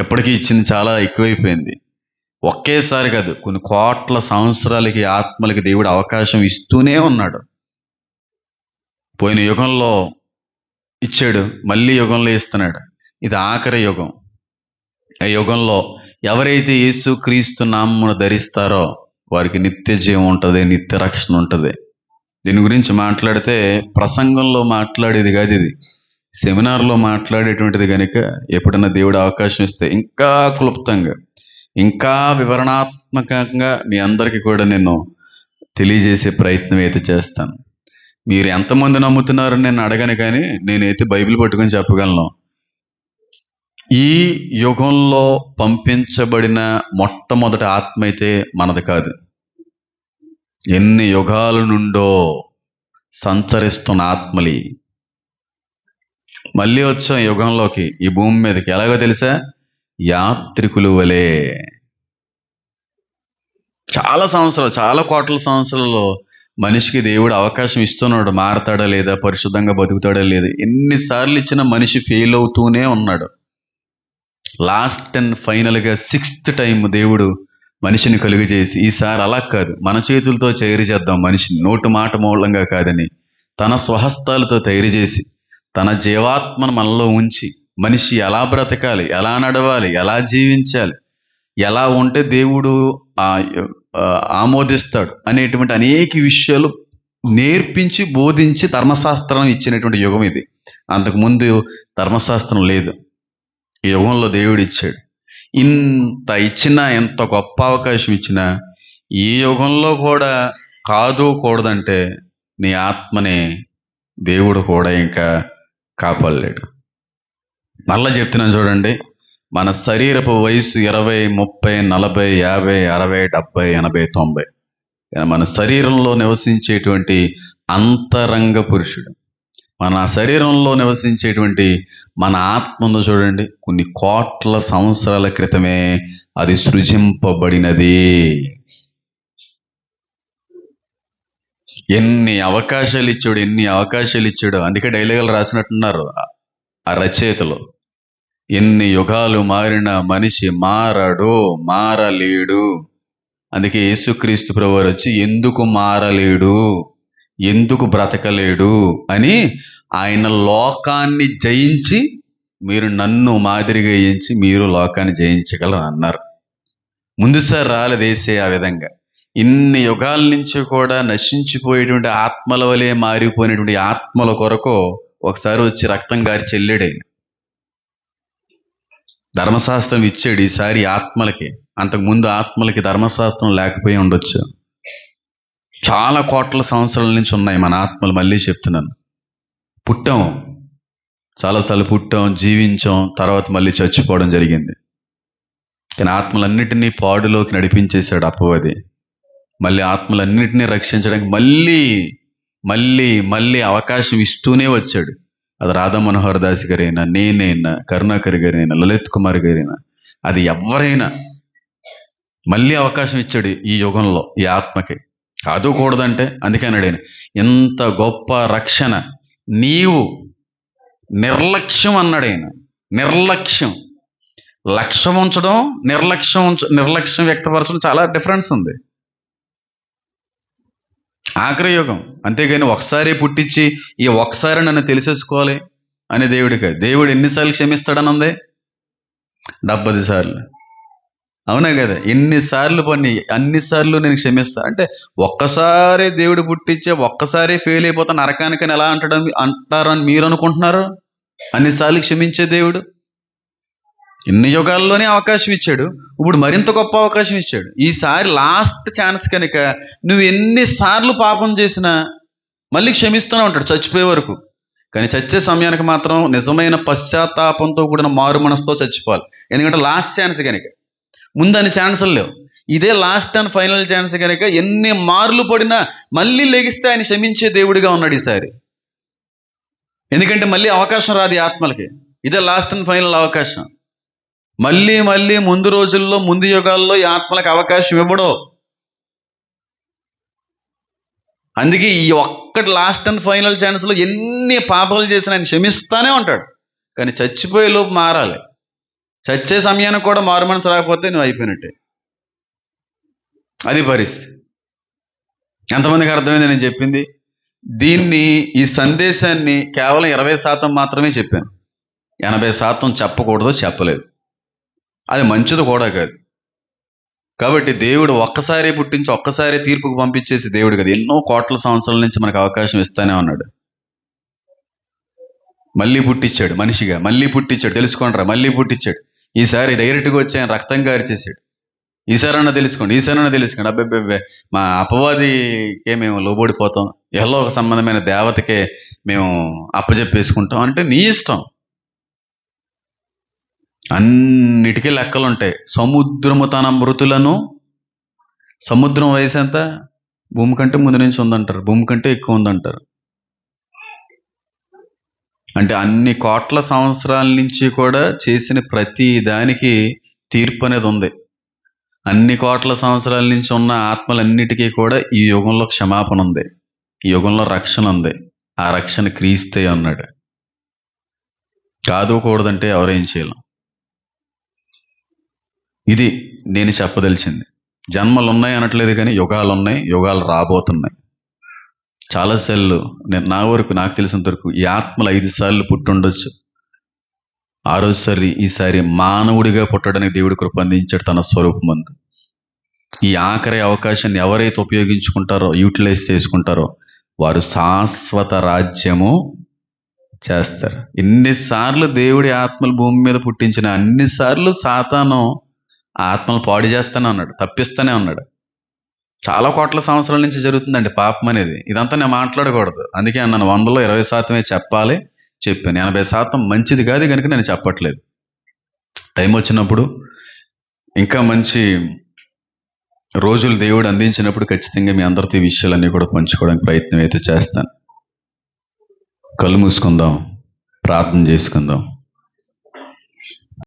ఎప్పటికీ ఇచ్చింది చాలా ఎక్కువైపోయింది. ఒకేసారి కాదు, కొన్ని కోట్ల సంవత్సరాలకి ఆత్మలకి దేవుడు అవకాశం ఇస్తూనే ఉన్నాడు. పోయిన యుగంలో ఇచ్చాడు, మళ్ళీ యుగంలో ఇస్తున్నాడు. ఇది ఆఖరి యుగం. ఆ యుగంలో ఎవరైతే యేసు క్రీస్తు నామమును ధరిస్తారో వారికి నిత్య జీవం ఉంటుంది, నిత్య రక్షణ ఉంటుంది. దీని గురించి మాట్లాడితే ప్రసంగంలో మాట్లాడేది కాదు, ఇది సెమినార్లో మాట్లాడేటువంటిది కనుక ఎప్పుడన్నా దేవుడు అవకాశం ఇస్తే ఇంకా క్లుప్తంగా, ఇంకా వివరణాత్మకంగా మీ అందరికీ కూడా నేను తెలియజేసే ప్రయత్నం అయితే చేస్తాను. మీరు ఎంతమంది నమ్ముతున్నారని నేను అడగను, కానీ నేనైతే బైబిల్ పట్టుకొని చెప్పగలను. ఈ యుగంలో పంపించబడిన మొట్టమొదటి ఆత్మ అయితే మనది కాదు. ఎన్ని యుగాల నుండో సంచరిస్తున్న ఆత్మలి మళ్ళీ వచ్చాం యుగంలోకి, ఈ భూమి మీదకి. ఎలాగో తెలుసా? యాత్రికులు వలె. చాలా సంవత్సరాలు, చాలా కోట్ల సంవత్సరాల్లో మనిషికి దేవుడు అవకాశం ఇస్తున్నాడు, మారతాడా లేదా, పరిశుద్ధంగా బతుకుతాడా లేదా. ఎన్నిసార్లు ఇచ్చినా మనిషి ఫెయిల్ అవుతూనే ఉన్నాడు. లాస్ట్ అండ్ ఫైనల్గా 6th టైం దేవుడు మనిషిని కలుగజేసి, ఈసారి అలా కాదు, మన చేతులతో తయారు చేద్దాం మనిషిని, నోటు మాట మూలంగా కాదని తన స్వహస్తాలతో తయారు చేసి తన జీవాత్మను మనలో ఉంచి మనిషి ఎలా బ్రతకాలి, ఎలా నడవాలి, ఎలా జీవించాలి, ఎలా ఉంటే దేవుడు ఆమోదిస్తాడు అనేటువంటి అనేక విషయాలు నేర్పించి బోధించి ధర్మశాస్త్రం ఇచ్చినటువంటి యుగం ఇది. అంతకుముందు ధర్మశాస్త్రం లేదు, ఈ యుగంలో దేవుడు ఇచ్చాడు. ఇంత ఇచ్చినా, ఎంత గొప్ప అవకాశం ఇచ్చినా ఈ యుగంలో కూడా కాదు కూడదంటే నీ ఆత్మని దేవుడు కూడా ఇంకా కాపాడలేడు. మళ్ళా చెప్తున్నాను చూడండి, మన శరీరపు వయసు 20, 30, 40, 50, 60, 70, 80, 90. మన శరీరంలో నివసించేటువంటి అంతరంగ పురుషుడు, మన శరీరంలో నివసించేటువంటి మన ఆత్మ ఉందో చూడండి, కొన్ని కోట్ల సంవత్సరాల క్రితమే అది సృజింపబడినది. ఎన్ని అవకాశాలు ఇచ్చాడు, ఎన్ని అవకాశాలు ఇచ్చాడు. అందుకే డైలాగులు రాసినట్టున్నారు ఆ రచయితలు. ఎన్ని యుగాలు మారిన మనిషి మారలేడు. అందుకే యేసుక్రీస్తు ప్రభువారు వచ్చి ఎందుకు మారలేడు, ఎందుకు బ్రతకలేడు అని ఆయన లోకాన్ని జయించి, మీరు నన్ను మాదిరిగా జయించి మీరు లోకాన్ని జయించగలరు అన్నారు. ముందుసారి రాలేదేసే ఆ విధంగా. ఇన్ని యుగాల నుంచి కూడా నశించిపోయేటువంటి ఆత్మల వలె మారిపోయినటువంటి ఆత్మల కొరకు ఒకసారి వచ్చి రక్తం గారి చెల్లాడు. ధర్మశాస్త్రం ఇచ్చాడు ఈసారి ఆత్మలకి. అంతకుముందు ఆత్మలకి ధర్మశాస్త్రం లేకపోయి ఉండొచ్చు. చాలా కోట్ల సంవత్సరాల నుంచి ఉన్నాయి మన ఆత్మలు. మళ్ళీ చెప్తున్నాను, పుట్టాం, చాలాసార్లు పుట్టాం, జీవించాం, తర్వాత మళ్ళీ చచ్చిపోవడం జరిగింది. కానీ ఆత్మలన్నిటినీ పాడులోకి నడిపించేశాడు అపవాది. మళ్ళీ ఆత్మలన్నిటినీ రక్షించడానికి మళ్ళీ మళ్ళీ మళ్ళీ అవకాశం ఇస్తూనే వచ్చాడు. అది రాధా మనోహర్ దాస్ గారైనా, నేనైనా, కరుణాకర్ గారైనా, లలిత్ కుమార్ గారైనా, అది ఎవరైనా మళ్ళీ అవకాశం ఇచ్చాడు ఈ యుగంలో ఈ ఆత్మకి. కాదు కూడదంటే అందుకే అన్నాడు ఆయన, ఇంత గొప్ప రక్షణ నీవు నిర్లక్ష్యం అన్నాడు ఆయన. నిర్లక్ష్యం, లక్ష్యం ఉంచడం, నిర్లక్ష్యం వ్యక్తపరచడం చాలా డిఫరెన్స్ ఉంది. ఆఖరి యుగం, అంతేగాని ఒకసారి పుట్టించి ఈ ఒకసారి నన్ను తెలిసేసుకోవాలి అనే దేవుడి కాదు. దేవుడు ఎన్నిసార్లు క్షమిస్తాడనుంది? 70 సార్లు. అవునా కదా? ఎన్నిసార్లు పని అన్నిసార్లు నేను క్షమిస్తా అంటే, ఒక్కసారి దేవుడు పుట్టించే ఒక్కసారి ఫెయిల్ అయిపోతా నరకానికని ఎలా అంటారని మీరు అనుకుంటున్నారు? అన్నిసార్లు క్షమించే దేవుడు ఇన్ని యుగాల్లోనే అవకాశం ఇచ్చాడు. ఇప్పుడు మరింత గొప్ప అవకాశం ఇచ్చాడు. ఈసారి లాస్ట్ ఛాన్స్ కనుక నువ్వు ఎన్నిసార్లు పాపం చేసినా మళ్ళీ క్షమిస్తూనే ఉంటాడు చచ్చిపోయే వరకు. కానీ చచ్చే సమయానికి మాత్రం నిజమైన పశ్చాత్తాపంతో కూడిన మారు మనసుతో చచ్చిపోవాలి. ఎందుకంటే లాస్ట్ ఛాన్స్ కనుక, ముందు అన్ని ఛాన్సులు లేవు. ఇదే లాస్ట్ అండ్ ఫైనల్ ఛాన్స్ కనుక ఎన్ని మార్లు పడినా మళ్ళీ లెగిస్తే ఆయన క్షమించే దేవుడిగా ఉన్నాడు ఈసారి. ఎందుకంటే మళ్ళీ అవకాశం రాదు ఈ ఆత్మలకి. ఇదే లాస్ట్ అండ్ ఫైనల్ అవకాశం. మళ్ళీ మళ్ళీ ముందు రోజుల్లో, ముందు యుగాల్లో ఈ ఆత్మలకు అవకాశం ఇవ్వడు. అందుకే ఈ ఒక్కటి లాస్ట్ అండ్ ఫైనల్ ఛాన్స్లో ఎన్ని పాపాలు చేసినా ఆయన క్షమిస్తానే ఉంటాడు. కానీ చచ్చిపోయే లోపు మారాలి. చచ్చే సమయానికి కూడా మారు మనసు రాకపోతే నువ్వు అయిపోయినట్టే. అది పరిస్థితి. ఎంతమందికి అర్థమైంది నేను చెప్పింది? ఈ సందేశాన్ని కేవలం 20% మాత్రమే చెప్పాను. 80% చెప్పకూడదు, చెప్పలేదు. అది మంచిది కూడా కాదు. కాబట్టి దేవుడు ఒక్కసారి పుట్టించి ఒక్కసారి తీర్పుకు పంపించేసి దేవుడు కదా, ఎన్నో కోట్ల సంవత్సరాల నుంచి మనకు అవకాశం ఇస్తానే ఉన్నాడు. మళ్ళీ పుట్టించాడు మనిషిగా, మళ్ళీ పుట్టించాడు. తెలుసుకోండిరా, మళ్ళీ పుట్టించాడు. ఈసారి డైరెక్ట్గా వచ్చి ఆయన రక్తం గారిచేసాడు. ఈసారన్నా తెలుసుకోండి. అబ్బే మా అపవాదికే మేము లోబడిపోతాం, ఎల్లో ఒక సంబంధమైన దేవతకే మేము అప్పజెప్పేసుకుంటాం అంటే నీ ఇష్టం. అన్నిటికీ లెక్కలు ఉంటాయి. సముద్రము తన మృతులను, సముద్రం వయసు ఎంత? భూమి కంటే ముందు నుంచి ఉందంటారు, భూమి కంటే ఎక్కువ ఉందంటారు. అంటే అన్ని కోట్ల సంవత్సరాల నుంచి కూడా చేసిన ప్రతి దానికి తీర్పు అనేది ఉంది. అన్ని కోట్ల సంవత్సరాల నుంచి ఉన్న ఆత్మలన్నిటికీ కూడా ఈ యుగంలో క్షమాపణ ఉంది, ఈ యుగంలో రక్షణ ఉంది. ఆ రక్షణ క్రీస్తే అన్నాడు. కాదుకూడదంటే ఎవరేం చేయలేం. ఇది నేను చెప్పదలిచింది. జన్మలు ఉన్నాయి అనట్లేదు, కానీ యుగాలు ఉన్నాయి, యుగాలు రాబోతున్నాయి. చాలాసార్లు నా వరకు నాకు తెలిసినంత వరకు ఈ ఆత్మలు 5 సార్లు పుట్టుండొచ్చు. 6వసారి ఈసారి మానవుడిగా పుట్టడానికి దేవుడు కృప అందించాడు తన స్వరూపమందు. ఈ ఆఖరి అవకాశాన్ని ఎవరైతే ఉపయోగించుకుంటారో, యూటిలైజ్ చేసుకుంటారో, వారు శాశ్వత రాజ్యము చేస్తారు. ఎన్నిసార్లు దేవుడి ఆత్మలు భూమి మీద పుట్టించిన అన్నిసార్లు సాతాను ఆత్మలు పాడు చేస్తానే ఉన్నాడు, తప్పిస్తానే ఉన్నాడు. చాలా కోట్ల సంవత్సరాల నుంచి జరుగుతుందండి పాపం అనేది. ఇదంతా నేను మాట్లాడకూడదు, అందుకే నన్ను 100లో 20% చెప్పాలి చెప్పాను. 80% మంచిది కాదు కనుక నేను చెప్పట్లేదు. టైం వచ్చినప్పుడు ఇంకా మంచి రోజులు దేవుడు అందించినప్పుడు ఖచ్చితంగా మీ అందరితో ఈ విషయాలన్నీ కూడా పంచుకోవడానికి ప్రయత్నం అయితే చేస్తాను. కళ్ళు మూసుకుందాం, ప్రార్థన చేసుకుందాం.